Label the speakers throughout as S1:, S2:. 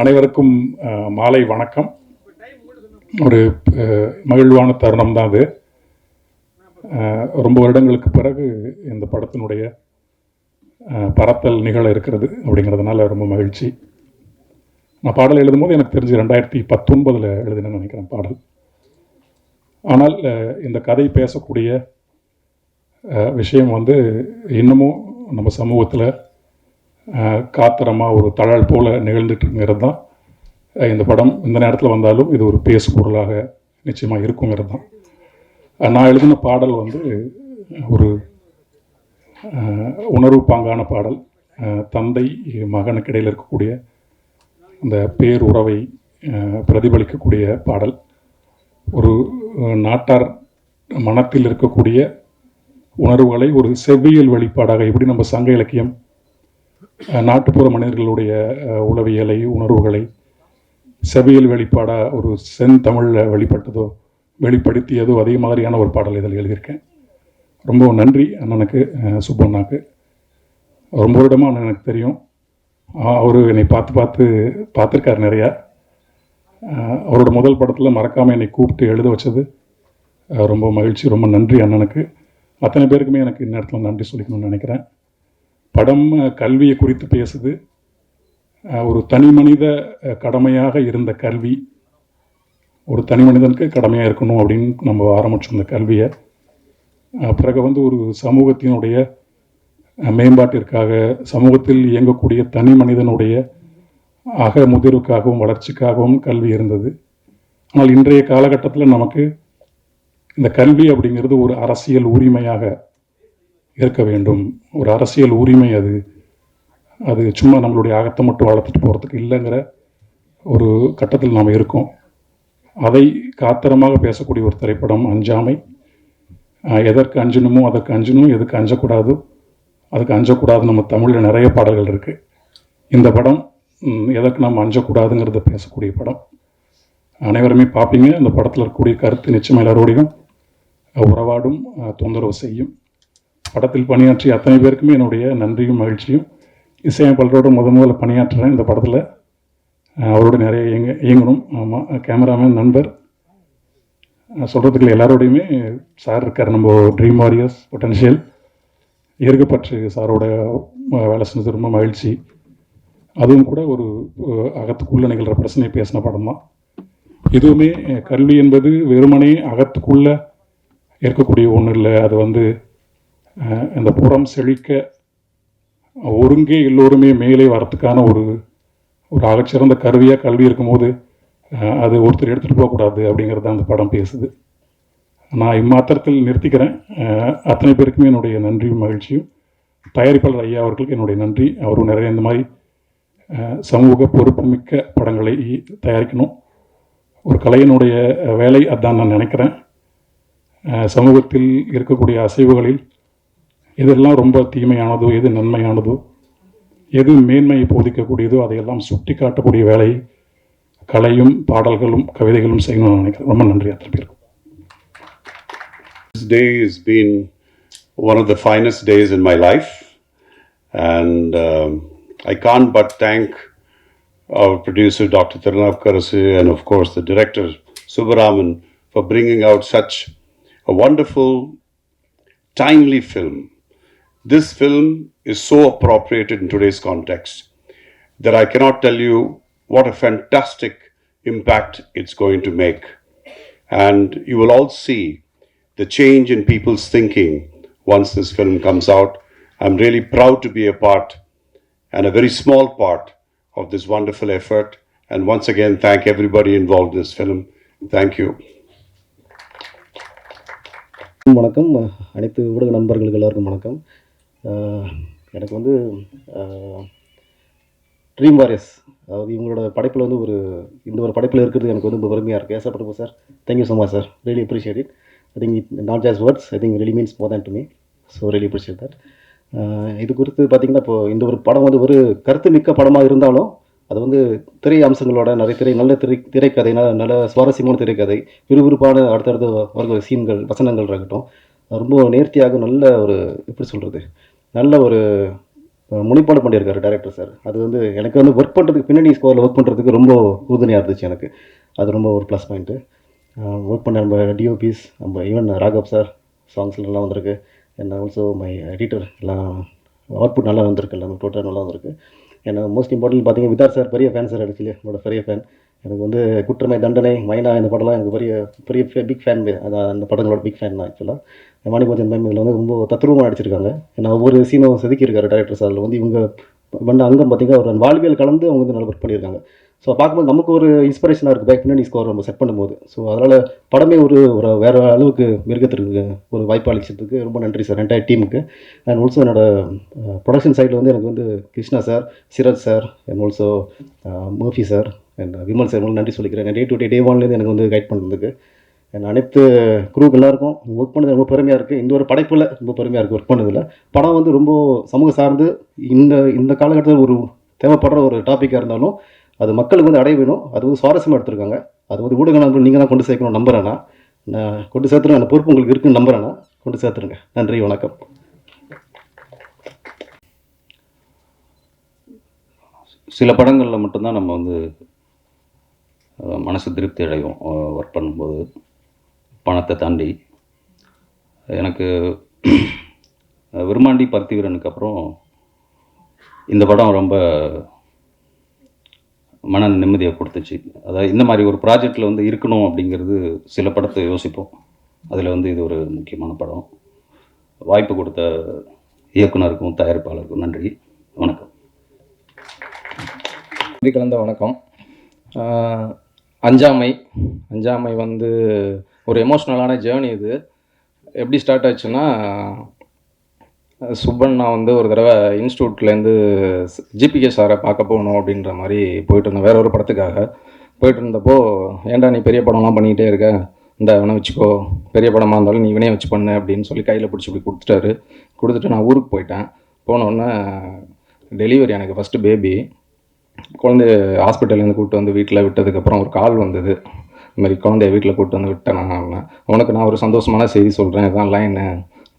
S1: அனைவருக்கும் மாலை வணக்கம். ஒரு மகிழ்வான தருணம் தான் அது. ரொம்ப வருடங்களுக்கு பிறகு இந்த படத்தினுடைய பரத்தல் நிகழ இருக்கிறது அப்படிங்கிறதுனால ரொம்ப மகிழ்ச்சி. நான் பாடல் எழுதும்போது எனக்கு தெரிஞ்சு 2019 எழுதினேன்னு நினைக்கிறேன் பாடல். ஆனால் இந்த கதை பேசக்கூடிய விஷயம் வந்து இன்னமும் நம்ம சமூகத்தில் காத்திரமாக ஒரு தழல் போல் நிகழ்ந்துட்டுங்கிறது தான் இந்த படம் இந்த நேரத்தில் வந்தாலும் இது ஒரு பேசு பொருளாக நிச்சயமாக இருக்குங்கிறது தான். நான் எழுதின பாடல் வந்து ஒரு உணர்வு பாங்கான பாடல். தந்தை மகனுக்கு இடையில் இருக்கக்கூடிய அந்த பேருறவை பிரதிபலிக்கக்கூடிய பாடல். ஒரு நாட்டார் மனத்தில் இருக்கக்கூடிய உணர்வுகளை ஒரு செவ்வியல் வெளிப்பாடாக எப்படி நம்ம சங்க இலக்கியம் நாட்டுப்புற மனிதர்களுடைய உளவியலை உணர்வுகளை செவ்வியல் வெளிப்பாடாக ஒரு செந்தமிழில் வெளிப்படுத்தியதோ அதே மாதிரியான ஒரு பாடல் இதில் எழுதியிருக்கேன். ரொம்ப நன்றி அண்ணனுக்கு, சுப்பண்ணாக்கு. ரொம்ப வருடமாக அண்ணன் எனக்கு தெரியும். அவர் என்னை பார்த்துருக்கார் நிறையா. அவரோட முதல் படத்தில் மறக்காமல் என்னை கூப்பிட்டு எழுத வச்சது ரொம்ப மகிழ்ச்சி. ரொம்ப நன்றி அண்ணனுக்கு. அத்தனை பேருக்குமே எனக்கு இந்த இடத்துல நன்றி சொல்லிக்கணும்னு நினைக்கிறேன். படம் கல்வியை குறித்து பேசுது. ஒரு தனி மனித கடமையாக இருந்த கல்வி ஒரு தனி மனிதனுக்கு கடமையாக இருக்கணும் அப்படின்னு நம்ம ஆரம்பித்தோம் இந்த கல்வியை. பிறகு வந்து ஒரு சமூகத்தினுடைய மேம்பாட்டிற்காக சமூகத்தில் இயங்கக்கூடிய தனி மனிதனுடைய முதிர்வுக்காகவும் வளர்ச்சிக்காகவும் கல்வி இருந்தது. ஆனால் இன்றைய காலகட்டத்தில் நமக்கு இந்த கல்வி அப்படிங்கிறது ஒரு அரசியல் உரிமையாக இருக்க வேண்டும். ஒரு அரசியல் உரிமை. அது சும்மா நம்மளுடைய அகத்தை மட்டும் வளர்த்துட்டு போகிறதுக்கு இல்லைங்கிற ஒரு கட்டத்தில் நாம் இருக்கோம். அதை காத்திரமாக பேசக்கூடிய ஒரு திரைப்படம் அஞ்சாமை. எதற்கு அஞ்சணுமோ அதற்கு அஞ்சணும், எதுக்கு அஞ்சக்கூடாதோ அதுக்கு அஞ்சக்கூடாது. நம்ம தமிழில் நிறைய பாடல்கள் இருக்குது. இந்த படம் எதற்கு நாம் அஞ்சக்கூடாதுங்கிறத பேசக்கூடிய படம். அனைவருமே பார்ப்பீங்க. அந்த படத்தில் இருக்கக்கூடிய கருத்து நிச்சயம் எல்லாரோடையும் உறவாடும், தொந்தரவு செய்யும். படத்தில் பணியாற்றிய அத்தனை பேருக்குமே என்னுடைய நன்றியும் மகிழ்ச்சியும். இசையமைப்பாளரோட முதல்ல பணியாற்றுறேன் இந்த படத்தில். அவரோட நிறைய இயங்கணும். ஆமாம், கேமராமேன் நண்பர் சொல்கிறதுக்கு எல்லாரோடையுமே சார் இருக்கார். நம்ம ட்ரீம் வாரியர்ஸ் பொட்டன்ஷியல் இருக்கப்பற்று சாரோட வேலை செஞ்சது ரொம்ப மகிழ்ச்சி. அதுவும் கூட ஒரு அகத்துக்குள்ளே நிகழ்கிற பிரச்சனை பேசின படம் தான். இதுவுமே கல்வி என்பது வெறுமனே அகத்துக்குள்ளே இருக்கக்கூடிய ஒன்றும் இல்லை. அது வந்து இந்த புறம் செழிக்க ஒருங்கே எல்லோருமே மேலே வரத்துக்கான ஒரு ஆகச்சிறந்த கருவியாக கல்வி இருக்கும்போது அது ஒருத்தர் எடுத்துகிட்டு போகக்கூடாது அப்படிங்கிறது அந்த படம் பேசுது. நான் இம்மாத்திரத்தில் நிறுத்திக்கிறேன். அத்தனை பேருக்குமே என்னுடைய நன்றியும் மகிழ்ச்சியும். தயாரிப்பாளர் ஐயா அவர்களுக்கு என்னுடைய நன்றி. அவரும் நிறைய இந்த மாதிரி சமூக பொறுப்புமிக்க படங்களை தயாரிக்கணும். ஒரு கலையினுடைய வேலை அதான் நான் நினைக்கிறேன். சமூகத்தில் இருக்கக்கூடிய அசைவுகளில் எதெல்லாம் ரொம்ப தீமையானதோ, எது நன்மையானதோ, எது மேன்மையை போதிக்கக்கூடியதோ அதையெல்லாம் சுட்டி காட்டக்கூடிய வேலையை கலையும் பாடல்களும் கவிதைகளும் செய்யணும்னு நினைக்கிறேன். ரொம்ப நன்றி அத்தனை பேருக்கும்.
S2: This day has been one of the finest days in my life, and I can't but thank our producer Dr. Tirunavukarasu and of course the director Subbaraman for bringing out such a wonderful, timely film. This film is so appropriate in today's context that I cannot tell you what a fantastic impact it's going to make. And you will all see the change in people's thinking once this film comes out. I'm really proud to be a part and a very small part of this wonderful effort. And once again, thank everybody involved in this film. Thank you.
S3: வணக்கம். அனைத்து ஊடக நண்பர்களுக்கு எல்லாருக்கும் வணக்கம். எனக்கு வந்து dream warriors, அதாவது இவங்களோட படைப்பில் வந்து இந்த ஒரு படைப்பில் இருக்கிறது எனக்கு வந்து ரொம்ப பெருமையாக இருக்குது. ஏசப்பட்டு sir, thank you so much sir. Really appreciate it. I think it not just words, I think really means more than to me. So really appreciate that. இது குறித்து பார்த்திங்கன்னா, இப்போ இந்த ஒரு படம் வந்து ஒரு கருத்து மிக்க படமாக இருந்தாலும் அது வந்து திரை அம்சங்களோட நல்ல திரைக்கதை, நல்ல சுவாரஸ்யமான திரைக்கதை, விறுவிறுப்பான அடுத்தடுத்த வர்க்க சீன்கள், வசனங்கள் இருக்கட்டும், ரொம்ப நேர்த்தியாக நல்ல ஒரு எப்படி சொல்கிறது, நல்ல ஒரு முனைப்பாடு பண்ணியிருக்காரு டேரக்டர் சார். அது வந்து எனக்கு வந்து ஒர்க் பண்ணுறதுக்கு பின்னணி ஸ்கோரில் ஒர்க் பண்ணுறதுக்கு ரொம்ப உறுதுணையாக இருந்துச்சு எனக்கு. அது ரொம்ப ஒரு ப்ளஸ் பாயிண்ட்டு. ஒர்க் பண்ண நம்ம டிஓபிஸ், நம்ம ஈவன் ராகவ் சார் சாங்ஸ்லாம் வந்திருக்கு. அண்ட் ஆல்சோ மை எடிட்டர் எல்லாம் அவுட்புட் நல்லா வந்திருக்கு, எல்லாமே டோட்டலாக நல்லா வந்திருக்கு. ஏன்னா மோஸ்ட் இம்பார்ட்டன்ட் பார்த்தீங்கன்னா விதார் சார் பெரிய ஃபேன் சார். ஆக்சுவலி என்னோட பெரிய ஃபேன். எனக்கு வந்து குற்றமை தண்டனை, மைனா இந்த படம்லாம் எனக்கு பெரிய பெரிய பிக் ஃபேன். அதான் அந்த படங்களோட பிக் ஃபேன் தான் ஆக்சுவலாக. மாணிக்கவாசன் மேம் இதில் வந்து ரொம்ப தத்ரூபமாக நடிச்சிருக்காங்க. ஏன்னா ஒவ்வொரு சீனும் செதுக்கியிருக்காரு டேரக்டர் சார். அதில் வந்து இவங்க பண்ண அங்கம் பார்த்தீங்கன்னா ஒரு வாழ்வியல் கலந்து அவங்க வந்து நல்லா ஒர்க் பண்ணியிருக்காங்க. ஸோ பார்க்கும்போது நமக்கு ஒரு இன்ஸ்பிரேஷனாக இருக்குது பேக் பின்னாடி ஸ்கோர் நம்ம செட் பண்ணும்போது. ஸோ அதனால் படமே ஒரு ஒரு வேறு அளவுக்கு மிருகத்திற்கு ஒரு வாய்ப்பு அளிச்சதுக்கு ரொம்ப நன்றி சார் என்டையர் டீமுக்கு. அண்ட் ஆல்சோ என்னோட ப்ரொடக்ஷன் சைடில் வந்து எனக்கு வந்து Krishna sir, Siraj sir, and also Murphy sir and Vimal sir நன்றி சொல்லிக்கிறேன். டே டு டே ஒன்லேருந்து எனக்கு வந்து கைட் பண்ணுறதுக்கு. அண்ட் அனைத்து குரூப் எல்லாருக்கும் ஒர்க் பண்ணது ரொம்ப பெருமையாக இருக்குது. இந்த ஒரு படைப்பில் ரொம்ப பெருமையாக இருக்குது ஒர்க் பண்ணதில். படம் வந்து ரொம்ப சமூக சார்ந்து இந்த இந்த காலகட்டத்தில் ஒரு தேவைப்படுற ஒரு டாப்பிக்காக இருந்தாலும் அது மக்களுக்கு வந்து அடைய வேணும். அது வந்து சுவாரஸ்யமாக எடுத்திருக்காங்க. அது வந்து ஊடக நண்பர்கள் நீங்கள் தான் கொண்டு சேர்க்கணும் நம்புறேன்னா. நான் கொண்டு சேர்த்துருவேன். அந்த பொறுப்பு உங்களுக்கு இருக்குன்னு நம்புறேன்னா கொண்டு சேர்த்துருங்க. நன்றி, வணக்கம்.
S4: சில படங்களில் மட்டும்தான் நம்ம வந்து மனசு திருப்தி அடையும் ஒர்க் பண்ணும்போது, பணத்தை தாண்டி. எனக்கு விருமாண்டி பருத்திவீரனுக்கு அப்புறம் இந்த படம் ரொம்ப மன நிம்மதியை கொடுத்துச்சு. அதாவது இந்த மாதிரி ஒரு ப்ராஜெக்டில் வந்து இருக்கணும் அப்படிங்கிறது சில படத்தை யோசிப்போம். அதில் வந்து இது ஒரு முக்கியமான படம். வாய்ப்பு கொடுத்த இயக்குனருக்கும் தயாரிப்பாளருக்கும் நன்றி. வணக்கம்.
S5: கலந்த வணக்கம். அஞ்சாமை வந்து ஒரு எமோஷ்னலான ஜேர்னி. இது எப்படி ஸ்டார்ட் ஆச்சுன்னா, சுப்பண்ணா வந்து ஒரு தடவை இன்ஸ்டியூட்லேருந்து ஜிபிகே சாரை பார்க்க போகணும் அப்படின்ற மாதிரி போயிட்டு இருந்தேன். வேற ஒரு படத்துக்காக போயிட்டு இருந்தப்போ, ஏன்டா நீ பெரிய படம்லாம் பண்ணிக்கிட்டே இருக்க, இந்த இவனை வச்சுக்கோ, பெரிய படமாக இருந்தாலும் நீ இவனே வச்சு பண்ணு அப்படின்னு சொல்லி கையில் பிடிச்சி இப்படி கொடுத்துட்டாரு. கொடுத்துட்டு நான் ஊருக்கு போயிட்டேன். போனோடனே டெலிவரி, எனக்கு ஃபஸ்ட்டு பேபி. குழந்தைய ஹாஸ்பிட்டல்லேருந்து கூப்பிட்டு வந்து வீட்டில் விட்டதுக்கப்புறம் ஒரு கால் வந்தது. இந்த மாதிரி குழந்தைய வீட்டில் கூப்பிட்டு வந்து விட்டேன் நான். உனக்கு நான் ஒரு சந்தோஷமான செய்தி சொல்கிறேன், இதான் லைனு,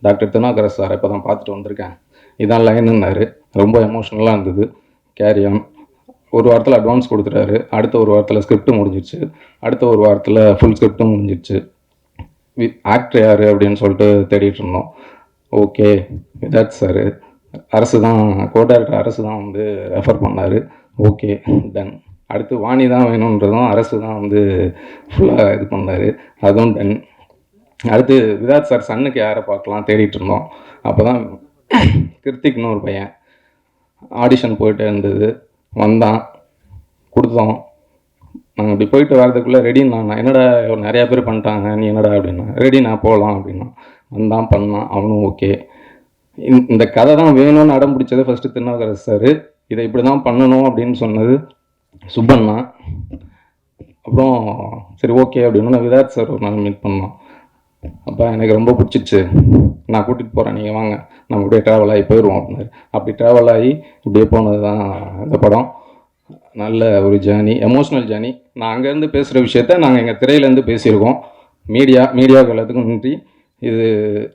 S5: டாக்டர் திருநாவுக்கரசு சார் இப்போ தான் பார்த்துட்டு வந்திருக்கேன், இதான் லைனுன்னாரு. ரொம்ப எமோஷ்னலாக இருந்தது. கேரியான். ஒரு வாரத்தில் அட்வான்ஸ் கொடுத்துட்டாரு. அடுத்த ஒரு வாரத்தில் ஸ்கிரிப்ட் முடிஞ்சிடுச்சு. அடுத்த ஒரு வாரத்தில் ஃபுல் ஸ்கிரிப்டும் முடிஞ்சிடுச்சு. ஆக்டர் யார் அப்படின்னு சொல்லிட்டு தேடிட்டு இருந்தோம். ஓகே, விதாத் சார், அரசு தான், கோடைரக்டர் அரசு தான் வந்து ரெஃபர் பண்ணார். Okay done. அடுத்து வாணி தான் வேணுன்றதும் அரசு தான் வந்து ஃபுல்லாக இது பண்ணார். அதுவும் டன். அடுத்து விதாத் சார் சன்னுக்கு யாரை பார்க்கலாம் தேடிட்டு இருந்தோம். அப்போ தான் கிருத்திக்னு ஒரு பையன் ஆடிஷன் போயிட்டு இருந்தது. வந்தான், கொடுத்தோம். நாங்கள் இப்படி போயிட்டு வரதுக்குள்ளே ரெடின்னா, என்னடா நிறையா பேர் பண்ணிட்டாங்க, நீ என்னடா அப்படின்னா, ரெடி நான் போகலாம் அப்படின்னா. வந்தான், பண்ணான், அவனும் ஓகே. இந்த கதை தான் வேணும்னு அடம் பிடிச்சது ஃபஸ்ட்டு திருநாவுக்கரசு சார். இதை இப்படி தான் பண்ணணும் அப்படின்னு சொன்னது சுப்பண்ணா. அப்புறம் சரி ஓகே அப்படின்னு விதாத் சார் ஒரு நாள் மீட் பண்ணோம். அப்போ எனக்கு ரொம்ப பிடிச்சிச்சு, நான் கூட்டிகிட்டு போகிறேன், நீங்கள் வாங்க, நம்ம இப்படியே ட்ராவல் ஆகி போயிடுவோம் அப்படின்னாரு. அப்படி ட்ராவல் ஆகி இப்படியே போனது தான் இந்த படம். நல்ல ஒரு ஜேர்னி, எமோஷ்னல் ஜேர்னி. நான் அங்கேருந்து பேசுகிற விஷயத்த நாங்கள் எங்கள் திரையிலேருந்து பேசியிருக்கோம். மீடியாவுக்கு எல்லாத்துக்கும் நன்றி. இது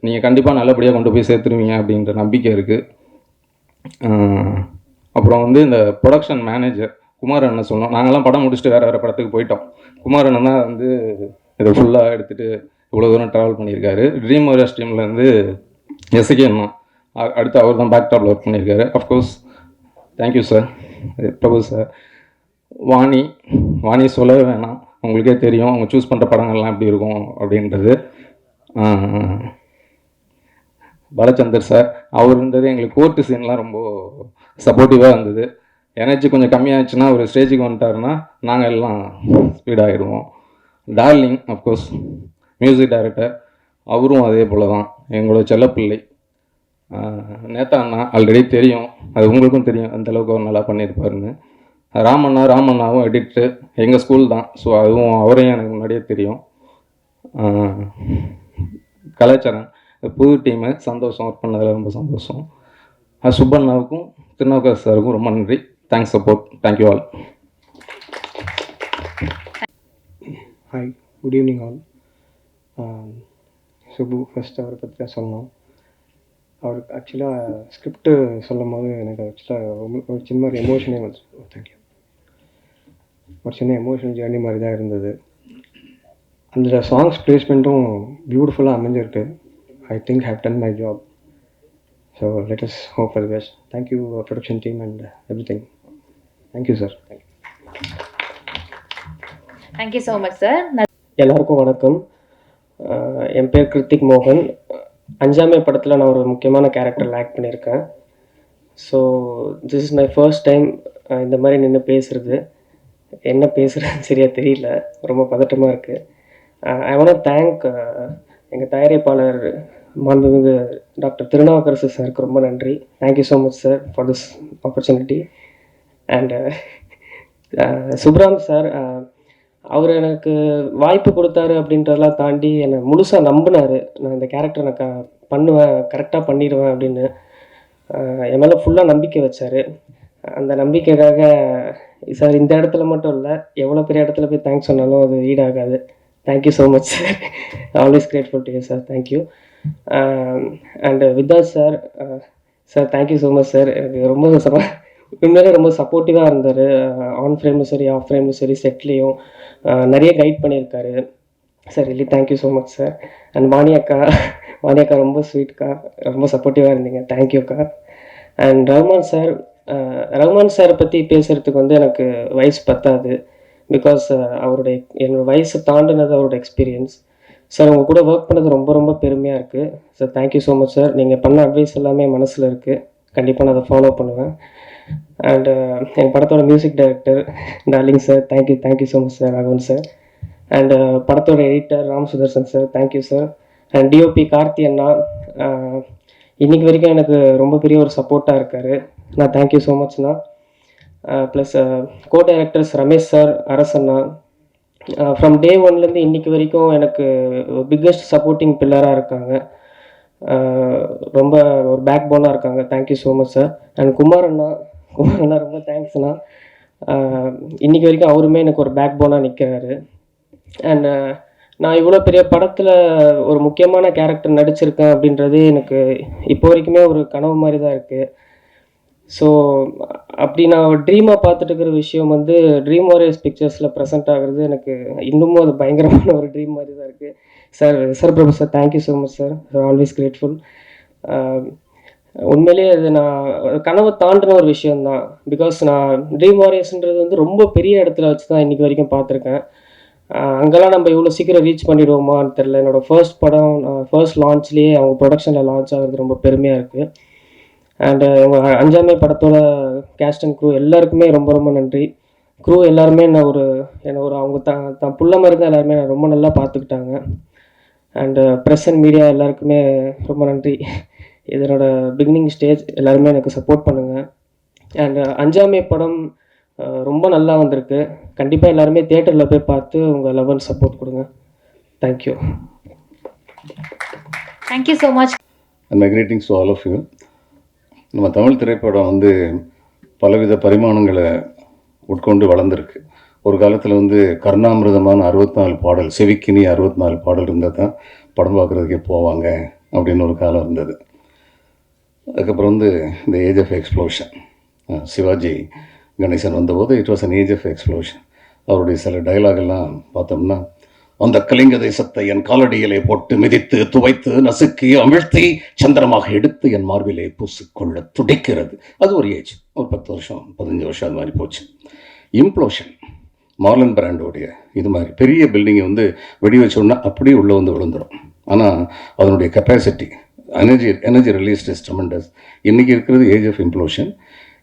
S5: நீங்கள் கண்டிப்பாக நல்லபடியாக கொண்டு போய் சேர்த்துருவீங்க அப்படின்ற நம்பிக்கை இருக்குது. அப்புறம் வந்து இந்த ப்ரொடக்ஷன் மேனேஜர் குமாரண்ணன் சொன்னோம். நாங்கள்லாம் படம் முடிச்சுட்டு வேறு படத்துக்கு போயிட்டோம். குமாரண்ணன் தான் வந்து இதை ஃபுல்லாக எடுத்துகிட்டு இவ்வளோ தூரம் ட்ராவல் பண்ணியிருக்காரு. ட்ரீம் ஓரியஸ் டீம்லேருந்து எஸ்கே அண்ணா, அடுத்து அவர் தான் பேக் டாப்பில் ஒர்க் பண்ணியிருக்காரு. Of course thank you sir. Prabhu sir. Vani சொல்லவே வேணாம், உங்களுக்கே தெரியும் அவங்க சூஸ் பண்ணுற படங்கள்லாம் எப்படி இருக்கும் அப்படின்றது. பாலச்சந்தர் சார், அவர் இருந்தது எங்களுக்கு கோர்ட்டு சீன்லாம் ரொம்ப சப்போர்ட்டிவாக இருந்தது. எனர்ஜி கொஞ்சம் கம்மியாகிடுச்சுன்னா ஒரு ஸ்டேஜுக்கு வந்துட்டாருன்னா நாங்கள் எல்லாம் ஸ்பீடாகிடுவோம். டார்லிங் அஃப்கோர்ஸ் மியூசிக் டைரக்டர், அவரும் அதே போல் தான் எங்களோட செல்லப்பிள்ளை. நேத்தா அண்ணா ஆல்ரெடி தெரியும், அது உங்களுக்கும் தெரியும் அந்தளவுக்கு அவர் நல்லா பண்ணியிருப்பாருன்னு. ராமண்ணாவும் எடிட்டர், எங்கள் ஸ்கூல் தான், ஸோ அதுவும் அவரையும் எனக்கு முன்னாடியே தெரியும். கலாச்சாரம் புது டீமு, சந்தோஷம், ஒர்க் பண்ணதில் ரொம்ப சந்தோஷம். சுப்பண்ணாவுக்கும் திருநாவுக்கரசு சாருக்கும் ரொம்ப நன்றி. Thanks support. Thank you all.
S6: Hi, good evening all. Subbu first அவரை பற்றி தான் சொல்லணும். அவருக்கு ஆக்சுவலாக ஸ்கிரிப்ட் சொல்லும் போது எனக்கு ஆக்சுவலாக ஒரு சின்ன ஒரு எமோஷனே வந்து தேங்க்யூ ஒரு சின்ன எமோஷனல் ஜேர்னி மாதிரி தான் இருந்தது. அந்த சாங்ஸ் பிளேஸ்மெண்ட்டும் பியூட்டிஃபுல்லாக அமைஞ்சிருக்கு. I think have done my job. So let us hope for the best. Thank you production team and every thing. Thank you sir.
S7: Thank you so much sir.
S8: எல்லாருக்கும் வணக்கம். என் பேர் கிருத்திக் மோகன். அஞ்சாமே படத்தில் நான் ஒரு முக்கியமான கேரக்டரில் ஆக்ட் பண்ணியிருக்கேன். So this is my first time இந்த மாதிரி நின்று பேசுகிறது. என்ன பேசுகிறேன்னு சரியாக தெரியல, ரொம்ப பதட்டமாக இருக்குது. ஐ வாண்ட் தேங்க் எங்கள் தயாரிப்பாளர் மாண்புமிகு டாக்டர் திருநாவுக்கரசு சாருக்கு ரொம்ப நன்றி. Thank you so much sir for this opportunity. And Subram sir, அவர் எனக்கு வாய்ப்பு கொடுத்தாரு அப்படின்றதெல்லாம் தாண்டி என்னை முழுசாக நம்பினார். நான் இந்த கேரக்டர் நான் பண்ணுவேன், கரெக்டாக பண்ணிடுவேன் அப்படின்னு என் மேலே ஃபுல்லாக நம்பிக்கை வச்சார். அந்த நம்பிக்கைக்காக சார் இந்த இடத்துல மட்டும் இல்லை, எவ்வளோ பெரிய இடத்துல போய் தேங்க்ஸ் சொன்னாலும் அது ஈடாகாது. Thank you so much sir. Always grateful to you sir. Thank you. And வித்தாஸ் sir, sir thank you so much sir. எனக்கு ரொம்ப உண்மையிலே ரொம்ப சப்போர்ட்டிவாக இருந்தார். ஆன் ஃப்ரேம்லும் சரி ஆஃப் ஃப்ரேம்லும் சரி செட்லேயும் நிறைய கைட் பண்ணியிருக்காரு sir. Really thank you so much sir. And வாணியக்கா ரொம்ப ஸ்வீட்க்கா, ரொம்ப சப்போர்ட்டிவாக இருந்தீங்க. தேங்க்யூக்கா. அண்ட் ரஹ்மான் சாரை பற்றி பேசுகிறதுக்கு வந்து எனக்கு வயசு பத்தாது. பிகாஸ் என்னோடய வயசை தாண்டினது அவரோட எக்ஸ்பீரியன்ஸ். சார் உங்கள் கூட ஒர்க் பண்ணது ரொம்ப ரொம்ப பெருமையாக இருக்குது sir. Thank you so much sir. நீங்கள் பண்ண அட்வைஸ் எல்லாமே மனசில் இருக்குது. கண்டிப்பாக நான் அதை ஃபாலோ பண்ணுவேன். அண்டு என் படத்தோட music director darling sir, thank you so much sir. Raghavan sir. And படத்தோட editor Ram Sudarshan sir, thank you sir. And DOP Karthi அண்ணா இன்றைக்கி வரைக்கும் எனக்கு ரொம்ப பெரிய ஒரு சப்போர்ட்டாக இருக்கார். நான் தேங்க்யூ ஸோ மச்ண்ணா. Plus co directors Ramesh sir, அரசண்ணா, ஃப்ரம் டே ஒன்லேருந்து இன்றைக்கி வரைக்கும் எனக்கு பிக்கஸ்ட் சப்போர்ட்டிங் பில்லராக இருக்காங்க. ரொம்ப ஒரு பேக் போனாக இருக்காங்க. Thank you so much sir. And Kumar அண்ணா ரொம்ப தேங்க்ஸ்ண்ணா. இன்றைக்கி வரைக்கும் அவருமே எனக்கு ஒரு பேக் போனாக நிற்கிறாரு. அண்ட் நான் இவ்வளோ பெரிய படத்தில் ஒரு முக்கியமான கேரக்டர் நடிச்சிருக்கேன் அப்படின்றது எனக்கு இப்போ வரைக்குமே ஒரு கனவு மாதிரி தான் இருக்குது. ஸோ அப்படி நான் ஒரு ட்ரீமாக பார்த்துட்டு இருக்கிற விஷயம் வந்து ட்ரீம் வாரியர்ஸ் பிக்சர்ஸில் ப்ரெசென்ட் ஆகுறது எனக்கு இன்னமும் அது பயங்கரமான ஒரு ட்ரீம் மாதிரி தான் இருக்குது sir. Prabhu sir, thank you so much sir. Always grateful. உண்மையிலேயே அது நான் கனவை தாண்டின ஒரு விஷயந்தான். பிகாஸ் நான் ட்ரீம் வாரியர்ஸ்ன்றது வந்து ரொம்ப பெரிய இடத்துல வச்சு தான் இன்றைக்கி வரைக்கும் பார்த்துருக்கேன். அங்கெல்லாம் நம்ம இவ்வளோ சீக்கிரம் ரீச் பண்ணிடுவோமான்னு தெரில. என்னோடய ஃபர்ஸ்ட் படம் ஃபர்ஸ்ட் லான்ச்லேயே அவங்க ப்ரொடக்ஷனில் லான்ச் ஆகிறது ரொம்ப பெருமையாக இருக்குது. அண்டு எங்கள் அஞ்சாமே படத்தோட கேஸ்ட் அண்ட் க்ரூ எல்லாருக்குமே ரொம்ப ரொம்ப நன்றி. க்ரூ எல்லாருமே என்னை ஒரு அவங்க தான் புள்ள மாதிரி தான் எல்லாருமே நான் ரொம்ப நல்லா பார்த்துக்கிட்டாங்க. அண்டு ப்ரெஸ் அண்ட் மீடியா எல்லாருக்குமே ரொம்ப நன்றி. இதனோட பிகினிங் ஸ்டேஜ் எல்லாருமே எனக்கு சப்போர்ட் பண்ணுங்கள். அண்டு அஞ்சாமே படம் ரொம்ப நல்லா வந்திருக்கு. கண்டிப்பாக எல்லாருமே தியேட்டரில் போய் பார்த்து உங்கள் லவ் அண்ட் சப்போர்ட் கொடுங்க. Thank you.
S7: Thank you so much.
S2: And my greetings to all of you. நம்ம தமிழ் திரைப்படம் வந்து பலவித பரிமாணங்களை உட்கொண்டு வளர்ந்துருக்கு. ஒரு காலத்தில் வந்து கர்ணாமிரதமான 64 பாடல், செவிக்கினி 64 பாடல் இருந்தால் தான் படம் பார்க்குறதுக்கே போவாங்க அப்படின்னு ஒரு காலம் இருந்தது. அதுக்கப்புறம் வந்து இந்த age of explosion, Sivaji Ganesan வந்தபோது it was an age of explosion. அவருடைய சில டைலாகெல்லாம் பார்த்தோம்னா, அந்த கலிங்க தேசத்தை என் காலடியிலே போட்டு மிதித்து துவைத்து நசுக்கி அமிழ்த்தி சந்திரமாக எடுத்து என் மார்பிலே பூசிக்கொள்ள துடிக்கிறது. அது ஒரு ஏஜ், ஒரு 10 வருஷம் 15 வருஷம் அது மாதிரி போச்சு. இம்ப்ளோஷன், மார்லன் பிராண்டோடைய இது மாதிரி பெரிய பில்டிங்கை வந்து வெடி வச்சோன்னா அப்படியே உள்ளே வந்து விழுந்துடும். ஆனால் அதனுடைய capacity, energy released is tremendous. இன்றைக்கி இருக்கிறது ஏஜ் ஆஃப் இம்ப்ளோஷன்.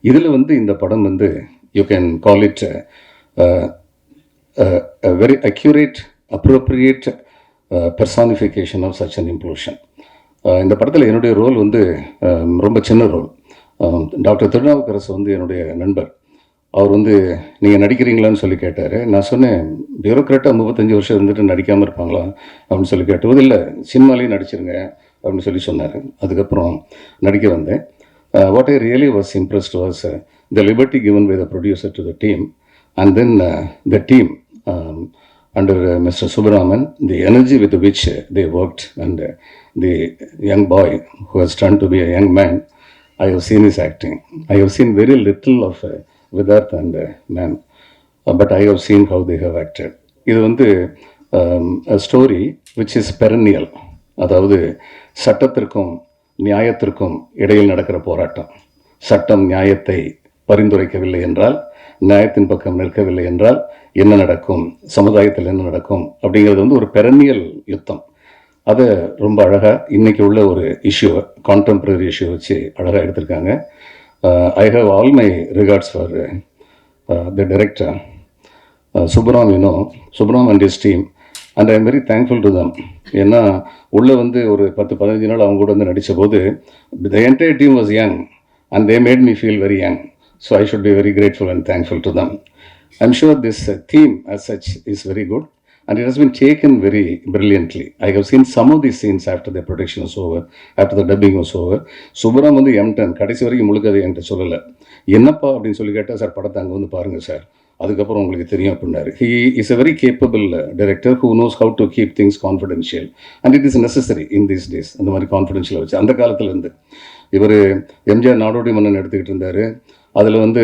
S2: இதில் வந்து இந்த படம் வந்து you can call it very accurate appropriate personification of such an implosion. இந்த படத்தில் என்னுடைய ரோல் வந்து ரொம்ப சின்ன ரோல். டாக்டர் திருநாவுக்கரசு வந்து என்னுடைய நண்பர். அவர் வந்து நீங்கள் நடிக்கிறீங்களான்னு சொல்லி கேட்டார். நான் சொன்னேன், பியூரோக்ராட்டாக 35 வருஷம் இருந்துட்டு நடிக்காமல் இருப்பாங்களா அப்படின்னு சொல்லி கேட்டபோது, இல்லை சினிமாலேயும் நடிச்சிருங்க அப்படின்னு சொல்லி சொன்னார். அதுக்கப்புறம் நடிக்க வந்தேன். What I really was impressed was the liberty given by the producer to the team, and then the team
S9: under Mr. Subramanian, the energy with which they worked, and the young boy who has turned to be a young man, I have seen his acting. I have seen very little of Vidarth and ma'am, but I have seen how they have acted. இது வந்து a story which is perennial. அதாவது சட்டத்திற்கும் நியாயத்திற்கும் இடையில் நடக்கிற போராட்டம். சட்டம் நியாயத்தை பரிந்துரைக்கவில்லை என்றால், நியாயத்தின் பக்கம் நிற்கவில்லை என்றால் என்ன நடக்கும், சமுதாயத்தில் என்ன நடக்கும் அப்படிங்கிறது வந்து ஒரு பெரனியல் யுத்தம். அதை ரொம்ப அழகாக இன்றைக்கி உள்ள ஒரு இஷ்யூவை, கான்டெம்பரரி இஷ்யூ வச்சு அழகாக எடுத்திருக்காங்க. I have all my regards for the director Subram and his team, and I am very thankful to them. ஏன்னா உள்ளே வந்து ஒரு 10-15 நாள் அவங்க கூட வந்து நடித்த போது the entire team was young and they made me feel very young. So I should be very grateful and thankful to them. I'm sure this theme as such is very good and it has been taken very brilliantly. I have seen some of these scenes after the production was over, after the dubbing was over. சுப்ரம் வந்து M10 கடைசி வரைக்கும் முழுக்கதை என்கிட்ட சொல்லலை. என்னப்பா அப்படின்னு சொல்லி கேட்டால், sir படத்தை அங்கே வந்து பாருங்கள் சார், அதுக்கப்புறம் உங்களுக்கு தெரியும் அப்படின்னாரு. He is a very capable director who knows how to keep things confidential and it is necessary in these days. அந்த மாதிரி கான்ஃபிடென்ஷியலாக வச்சு அந்த காலத்தில் இருந்து இவர் எம்ஜிஆர் நாடோடி மன்னன் எடுத்துக்கிட்டு இருந்தார். அதில் வந்து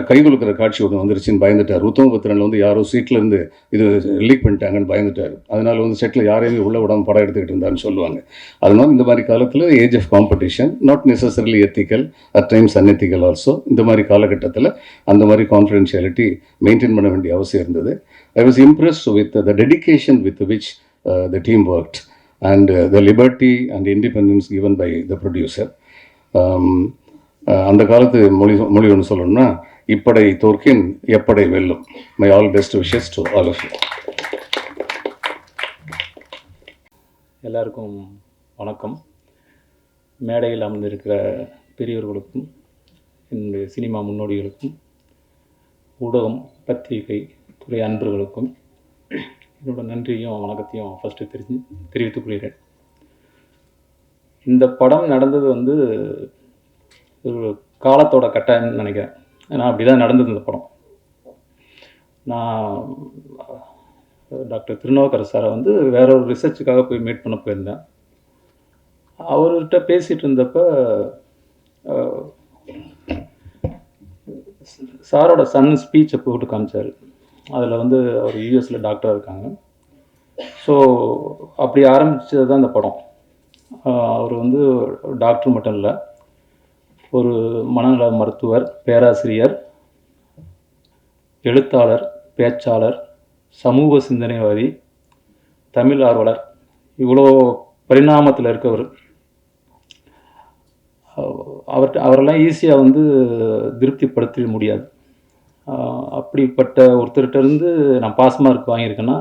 S9: கை கொடுக்குற காட்சி ஒன்று வந்துருச்சுன்னு பயந்துட்டார். உத்தமபுத்திரனில் வந்து யாரோ சீட்லேருந்து இது லீக் பண்ணிட்டாங்கன்னு பயந்துட்டார். அதனால வந்து செட்டில் யாரையுமே உள்ள விடாமல் படம் எடுத்துக்கிட்டு இருந்தாருன்னு சொல்லுவாங்க. அதனால இந்த மாதிரி காலத்தில் age of competition, not necessarily ethical, at times unethical also. இந்த மாதிரி காலகட்டத்தில் அந்த மாதிரி கான்ஃபிடென்ஷியாலிட்டி மெயின்டைன் பண்ண வேண்டிய அவசியம் இருந்தது. I was impressed with the dedication with which the team worked and the liberty and independence given by the producer. அந்த காலத்து மொழி ஒன்று சொல்லணும்னா, இப்படை தோற்கின் எப்படை வெல்லும். My all best wishes to all of you.
S10: எல்லாருக்கும் வணக்கம். மேடையில் அமர்ந்திருக்கிற பெரியவர்களுக்கும், என்னுடைய சினிமா முன்னோடிகளுக்கும், ஊடகம் பத்திரிகை துறை அன்பர்களுக்கும் என்னோட நன்றியும் வணக்கத்தையும் ஃபஸ்ட்டு தெரிவித்துக் கொள்கிறேன். இந்த படம் நடந்தது வந்து ஒரு காலத்தோட கட்டாயம்னு நினைக்கிறேன். ஏன்னா அப்படி தான் நடந்தது இந்த படம். நான் டாக்டர் திருநாவுக்கரசு சாரை வந்து வேற ஒரு ரிசர்ச்சுக்காக போய் மீட் பண்ண போயிருந்தேன். அவர்கிட்ட பேசிகிட்டு இருந்தப்போ சாரோட சன் ஸ்பீச்சை போட்டு காமிச்சார். அதில் வந்து அவர் யூஎஸில் டாக்டராக இருக்காங்க. ஸோ அப்படி ஆரம்பித்தது தான் இந்த படம். அவர் வந்து டாக்டர் மட்டும் இல்லை, ஒரு மனநல மருத்துவர், பேராசிரியர், எழுத்தாளர், பேச்சாளர், சமூக சிந்தனைவாதி, தமிழ் ஆர்வலர், இவ்வளோ பரிணாமத்தில் இருக்கவர். அவரெல்லாம் ஈஸியாக வந்து திருப்திப்படுத்த முடியாது. அப்படிப்பட்ட ஒருத்தர்கிட்டருந்து நான் பாஸ் மார்க் வாங்கியிருக்கேன்னா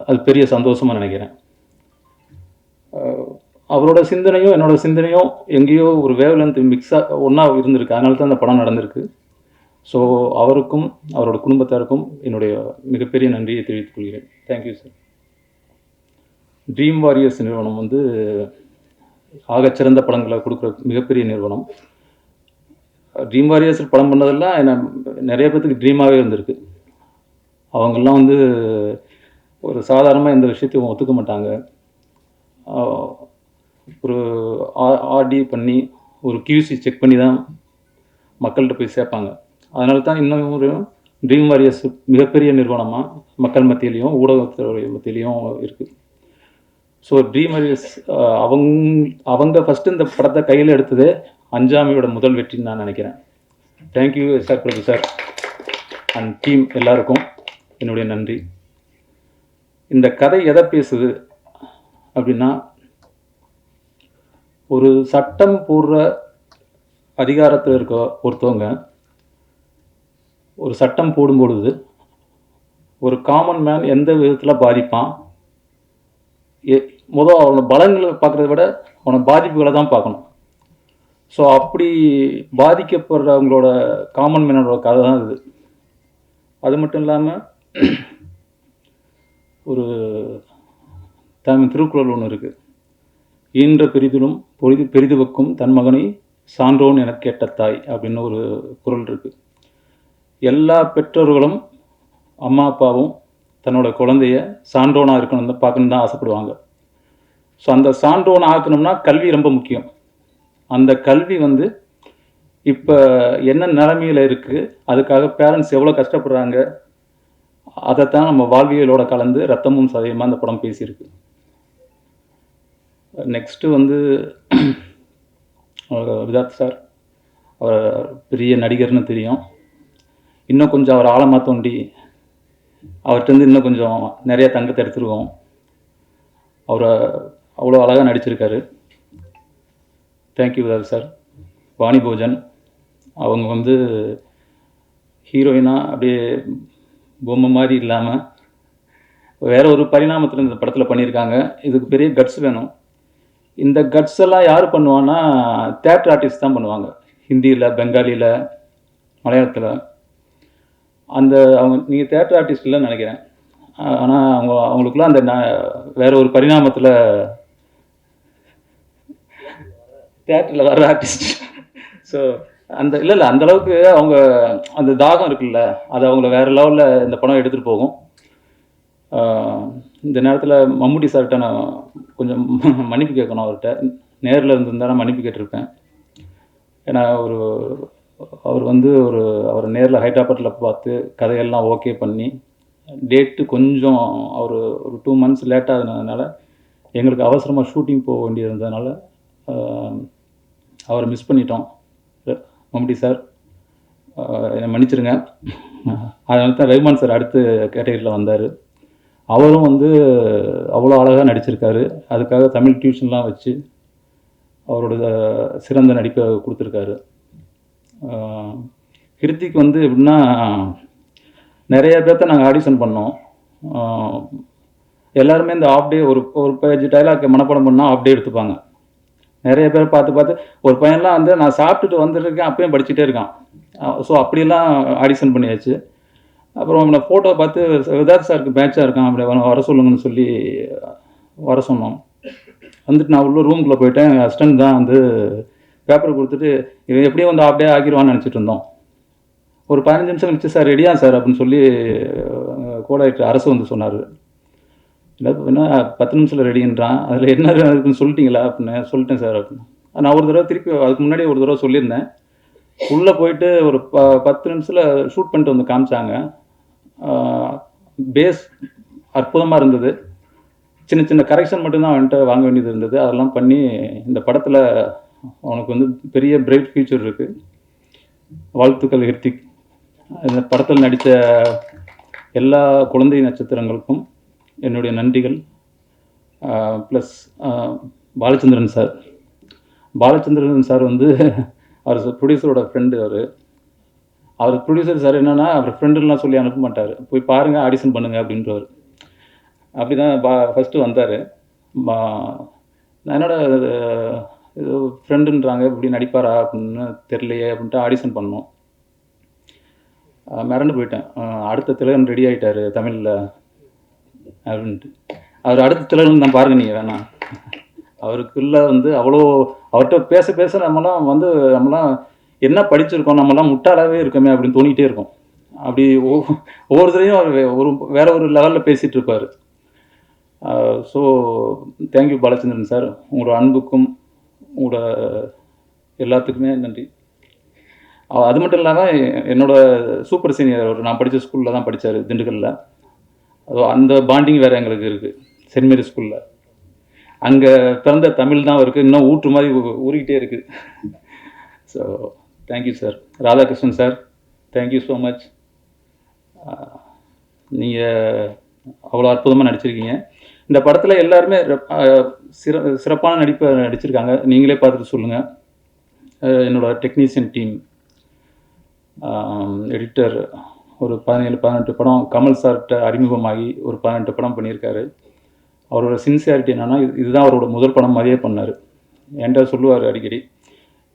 S10: அது பெரிய சந்தோஷமாக நினைக்கிறேன். அவரோட சிந்தனையும் என்னோடய சிந்தனையும் எங்கேயோ ஒரு வேவ் லென்த் மிக்ஸாக ஒன்றா இருந்திருக்கு. அதனால தான் அந்த படம் நடந்திருக்கு. ஸோ அவருக்கும் அவரோட குடும்பத்தாருக்கும் என்னுடைய மிகப்பெரிய நன்றியை தெரிவித்துக் கொள்கிறேன். Thank you sir. ட்ரீம் வாரியர்ஸ் நிறுவனம் வந்து ஆகச்சிறந்த படங்களை கொடுக்குற மிகப்பெரிய நிறுவனம். ட்ரீம் வாரியர்ஸ் படம் பண்ணதெல்லாம் என்ன நிறைய பேர்த்துக்கு ட்ரீமாகவே இருந்திருக்கு. அவங்கெல்லாம் வந்து ஒரு சாதாரணமாக எந்த விஷயத்தையும் ஒத்துக்க மாட்டாங்க. ஒரு ஆர்டி பண்ணி ஒரு கியூசி செக் பண்ணி தான் மக்கள்கிட்ட போய் சேர்ப்பாங்க. அதனால தான் இன்னும் ஒரு ட்ரீம் வாரியர்ஸ் மிகப்பெரிய நிறுவனமாக மக்கள் மத்தியிலையும் ஊடகத்துறை மத்தியிலையும் இருக்குது. ஸோ ட்ரீம் வாரியர்ஸ் அவங்க ஃபஸ்ட்டு இந்த படத்தை கையில் எடுத்ததே அஞ்சாமியோட முதல் வெற்றின்னு நான் நினைக்கிறேன். Thank you sir, Prabhu sir and team எல்லாருக்கும் என்னுடைய நன்றி. இந்த கதை எதை பேசுது அப்படின்னா, ஒரு சட்டம் போடுற அதிகாரத்தில் இருக்க ஒருத்தவங்க ஒரு சட்டம் போடும்பொழுது ஒரு காமன் மேன் எந்த விதத்தில் பாதிப்பான், முதல் அவனோட பலங்களை பார்க்குறத விட அவனோட பாதிப்புகளை தான் பார்க்கணும். ஸோ அப்படி பாதிக்கப்படுறவங்களோட காமன் மேனோட கதை தான் இது. அது மட்டும் இல்லாமல் ஒரு தமிழ் திருக்குறள் ஒன்று இருக்குது, ஈன்ற பெரிதிலும் பெரிதுவக்கும் தன் மகனை சான்றோன் என கேட்ட தாய் அப்படின்னு ஒரு குறள் இருக்குது. எல்லா பெற்றோர்களும் அம்மா அப்பாவும் தன்னோட குழந்தைய சான்றோனாக இருக்கணும் தான் பார்க்கணுன்னு தான் ஆசைப்படுவாங்க. ஸோ அந்த சான்றோனை ஆக்கணும்னா கல்வி ரொம்ப முக்கியம். அந்த கல்வி வந்து இப்போ என்ன நிலைமையில் இருக்குது, அதுக்காக பேரண்ட்ஸ் எவ்வளோ கஷ்டப்படுறாங்க, அதைத்தான் நம்ம வாழ்வியலோட கலந்து ரத்தமும் சதயமாக அந்த படம் பேசியிருக்கு. நெக்ஸ்ட்டு வந்து விதாத் சார், அவர் பெரிய நடிகர்னு தெரியும். இன்னும் கொஞ்சம் அவர் ஆழமாக தோண்டி அவர்கிட்டருந்து இன்னும் கொஞ்சம் நிறைய தங்கத்தை எடுத்துருவோம். அவரை அவ்வளோ அழகாக நடிச்சிருக்காரு. தேங்க்யூ விதாத் சார். வாணி போஜன், அவங்க வந்து ஹீரோயினாக அப்படியே பொம்மை மாதிரி இல்லாமல் வேற ஒரு பரிணாமத்தில் இந்த படத்தில் பண்ணியிருக்காங்க. இதுக்கு பெரிய கட்ஸ் வேணும். இந்த கட்ஸ் எல்லாம் யார் பண்ணுவான்னா தேட்டர் ஆர்டிஸ்ட் தான் பண்ணுவாங்க. ஹிந்தியில், பெங்காலியில், மலையாளத்தில். அவங்க நீங்கள் தேட்டர் ஆர்டிஸ்ட் இல்லைன்னு நினைக்கிறேன். ஆனால் அவங்களுக்குலாம் அந்த வேற ஒரு பரிணாமத்தில் தேட்டரில் வர்ற ஆர்டிஸ்ட். ஸோ இல்லை அந்தளவுக்கு அவங்க அந்த தாகம் இருக்குல்ல, அது அவங்கள வேறு லெவலில் இந்த படம் எடுத்துகிட்டு போகும். இந்த நேரத்தில் மம்முட்டி சார்கிட்ட நான் கொஞ்சம் மன்னிப்பு கேட்கணும். அவர்கிட்ட நேரில் இருந்திருந்தா நான் மன்னிப்பு கேட்டிருப்பேன். ஏன்னா அவர் வந்து அவரை நேரில் ஹைதராபாத்தில் பார்த்து கதையெல்லாம் ஓகே பண்ணி டேட்டு கொஞ்சம் ஒரு 2 months லேட்டாக இருந்ததுனால எங்களுக்கு அவசரமாக ஷூட்டிங் போக வேண்டியது இருந்ததுனால அவரை மிஸ் பண்ணிட்டோம். மம்முட்டி சார், என்னை மன்னிச்சிருங்க. அதனால தான் ரஹ்மான் சார் அடுத்த கேட்டகரியில் வந்தார். அவரும் வந்து அவ்வளோ அழகாக நடிச்சிருக்காரு. அதுக்காக தமிழ் டியூஷன்லாம் வச்சு அவரோட சிறந்த நடிப்பை கொடுத்துருக்காரு. கிருத்திக் வந்து எப்படின்னா, நிறைய பேர்த்த நாங்கள் ஆடிஷன் பண்ணோம். எல்லாருமே இந்த ஆஃப் டே ஒரு பேஜ் டைலாக் மனப்பாடம் பண்ணால் ஆஃப் டே எடுத்துப்பாங்க. நிறைய பேர் பார்த்து ஒரு பையன்லாம் வந்து நான் சாப்பிட்டுட்டு வந்துருக்கேன் அப்பயும் படிச்சுட்டே இருக்கான். ஸோ அப்படிலாம் ஆடிஷன் பண்ணியாச்சு. அப்புறம் அவனை ஃபோட்டோ பார்த்து விதாத் சாருக்கு மேட்சாக இருக்கான், அப்படி வர சொல்லுங்கன்னு சொல்லி வர சொன்னோம். வந்துட்டு நான் உள்ள ரூம்குள்ளே போயிட்டேன். எங்கள் அசிஸ்டன்ட் தான் வந்து பேப்பர் கொடுத்துட்டு இவன் எப்படியும் வந்து ஆஃப் டே ஆகிடுவான்னு நினச்சிட்டு இருந்தோம். ஒரு 15 நிமிஷம் கழிச்சு சார் ரெடியா சார் அப்படின்னு சொல்லி கோடாக்டர் அரசு வந்து சொன்னார். என்ன 10 நிமிஷத்தில் ரெடின்றான், அதில் என்ன இருக்குன்னு சொல்லிட்டீங்களா அப்படின்னு. சொல்லிட்டேன் சார் அப்படின்னு. நான் ஒரு தடவை திருப்பி அதுக்கு முன்னாடி ஒரு தடவை சொல்லியிருந்தேன். உள்ளே போயிட்டு ஒரு 10 நிமிஷத்தில் ஷூட் பண்ணிட்டு வந்து காமிச்சாங்க. பேஸ் அற்புதமாக இருந்தது. சின்ன சின்ன கரெக்ஷன் மட்டும்தான் அவன்கிட்ட வாங்க வேண்டியது இருந்தது. அதெல்லாம் பண்ணி இந்த படத்தில் அவனுக்கு வந்து பெரிய பிரைட் ஃபியூச்சர் இருக்குது. வாழ்த்துக்கள் கிருத்திக். இந்த படத்தில் நடித்த எல்லா குழந்தை நட்சத்திரங்களுக்கும் என்னுடைய நன்றிகள். ப்ளஸ் பாலச்சந்திரன் சார் வந்து அவர் ப்ரொடியூசரோட ஃப்ரெண்டு. அவர் ப்ரொடியூசர் சார் என்னென்னா அவர் ஃப்ரெண்டுலாம் சொல்லி அனுப்ப மாட்டார். போய் பாருங்கள், ஆடிஷன் பண்ணுங்கள் அப்படின்றவர். அப்படி தான் ஃபஸ்ட்டு வந்தார். நான் என்னோட ஏதோ ஃப்ரெண்டுன்றாங்க, இப்படி நடிப்பாரா அப்படின்னு தெரியலையே அப்படின்ட்டு ஆடிஷன் பண்ணோம். மிரண்டு போயிட்டேன். அடுத்த திலகன் ரெடி ஆகிட்டார் தமிழில் அப்படின்ட்டு. அவர் அடுத்த திலகன் தான் பாருங்கள் நீங்கள் வேணாம். அவருக்குள்ள வந்து அவ்வளோ அவர்கிட்ட பேச நம்மலாம் என்ன படிச்சிருக்கோம், நம்மலாம் முட்டாளாகவே இருக்கோமே அப்படின்னு தோணிகிட்டே இருக்கும். அப்படி ஒவ்வொருத்தரையும் அவர் வேற ஒரு லெவலில் பேசிகிட்டு இருப்பார். So thank you Balachandran sir. உங்களோட அன்புக்கும் உங்களோட எல்லாத்துக்குமே நன்றி. அது மட்டும் இல்லாமல் என்னோடய சூப்பர் சீனியர் நான் படித்த ஸ்கூலில் தான் படித்தார், திண்டுக்கல்லில். அந்த பாண்டிங் வேறு எங்களுக்கு இருக்குது. சென்ட் மேரி ஸ்கூலில் அங்கே பிறந்த தமிழ் தான் இருக்குது, இன்னும் ஊற்று மாதிரி ஊறிக்கிட்டே இருக்குது. So thank you sir. Radhakrishnan sir, thank you so much. நீங்கள் அவ்வளோ அற்புதமாக நடிச்சிருக்கீங்க. இந்த படத்தில் எல்லாருமே சிறப்பான நடிப்பை நடிச்சிருக்காங்க. நீங்களே பார்த்துட்டு சொல்லுங்கள். என்னோடய டெக்னீஷியன் டீம், எடிட்டர் ஒரு 17-18 படம் கமல் சார்கிட்ட அறிமுகமாகி ஒரு 18 படம் பண்ணியிருக்காரு. அவரோட சின்சியாரிட்டி என்னென்னா, இதுதான் அவரோட முதல் படம் மாதிரியே பண்ணார். என்கிட்ட சொல்லுவார் அடிக்கடி,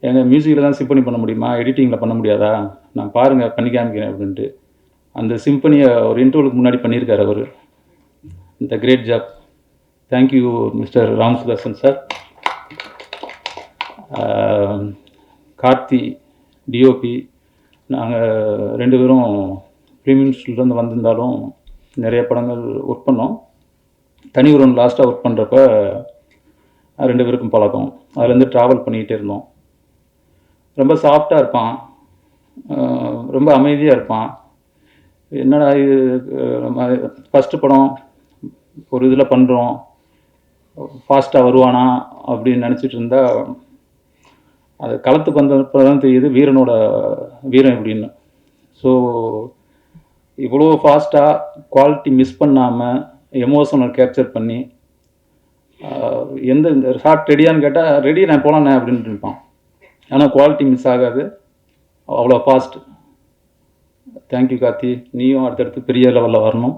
S10: எங்கள் மியூசிக்கில் தான் சிம்பனி பண்ண முடியுமா, எடிட்டிங்கில் பண்ண முடியாதா, நான் பாருங்கள் பண்ணி காமிக்கிறேன் அப்படின்ட்டு. அந்த சிம்பனியை ஒரு இன்டர்வலுக்கு முன்னாடி பண்ணியிருக்காரு அவர். இந்த great job. Thank you mister Ram Sudarshan sir. Karthi DOP, நாங்கள் 2 பேரும் ப்ரீமியம்ஸ்லேருந்து வந்திருந்தாலும் நிறைய படங்கள் ஒர்க் பண்ணோம். தனி ஒருவன் லாஸ்ட்டாக ஒர்க் பண்ணுறப்ப 2 பேருக்கும் பழக்கம். அதுலேருந்து ட்ராவல் பண்ணிக்கிட்டே இருந்தோம். ரொம்ப சாஃப்டாக இருப்பான், ரொம்ப அமைதியாக இருப்பான். என்னடா இது நம்ம ஃபஸ்ட்டு படம் ஒரு இதில் பண்ணுறோம், ஃபாஸ்ட்டாக வருவானா அப்படின்னு நினச்சிட்டு இருந்தா அது களத்துக்கு வந்தப்போ தான் தெரியுது வீரனோட வீரம் எப்படின்னு. ஸோ இவ்வளோ ஃபாஸ்ட்டாக குவாலிட்டி மிஸ் பண்ணாமல் எமோஷனல் கேப்சர் பண்ணி எந்த இந்த ஷார்ட் ரெடியான்னு கேட்டால் ரெடி நான் போகலாண்ணே அப்படின்ட்டு இருப்பான். ஆனால் குவாலிட்டி மிஸ் ஆகாது, அவ்வளோ ஃபாஸ்ட். தேங்க்யூ கார்த்தி, நீயும் அடுத்தடுத்து பெரிய லெவலில் வரணும்.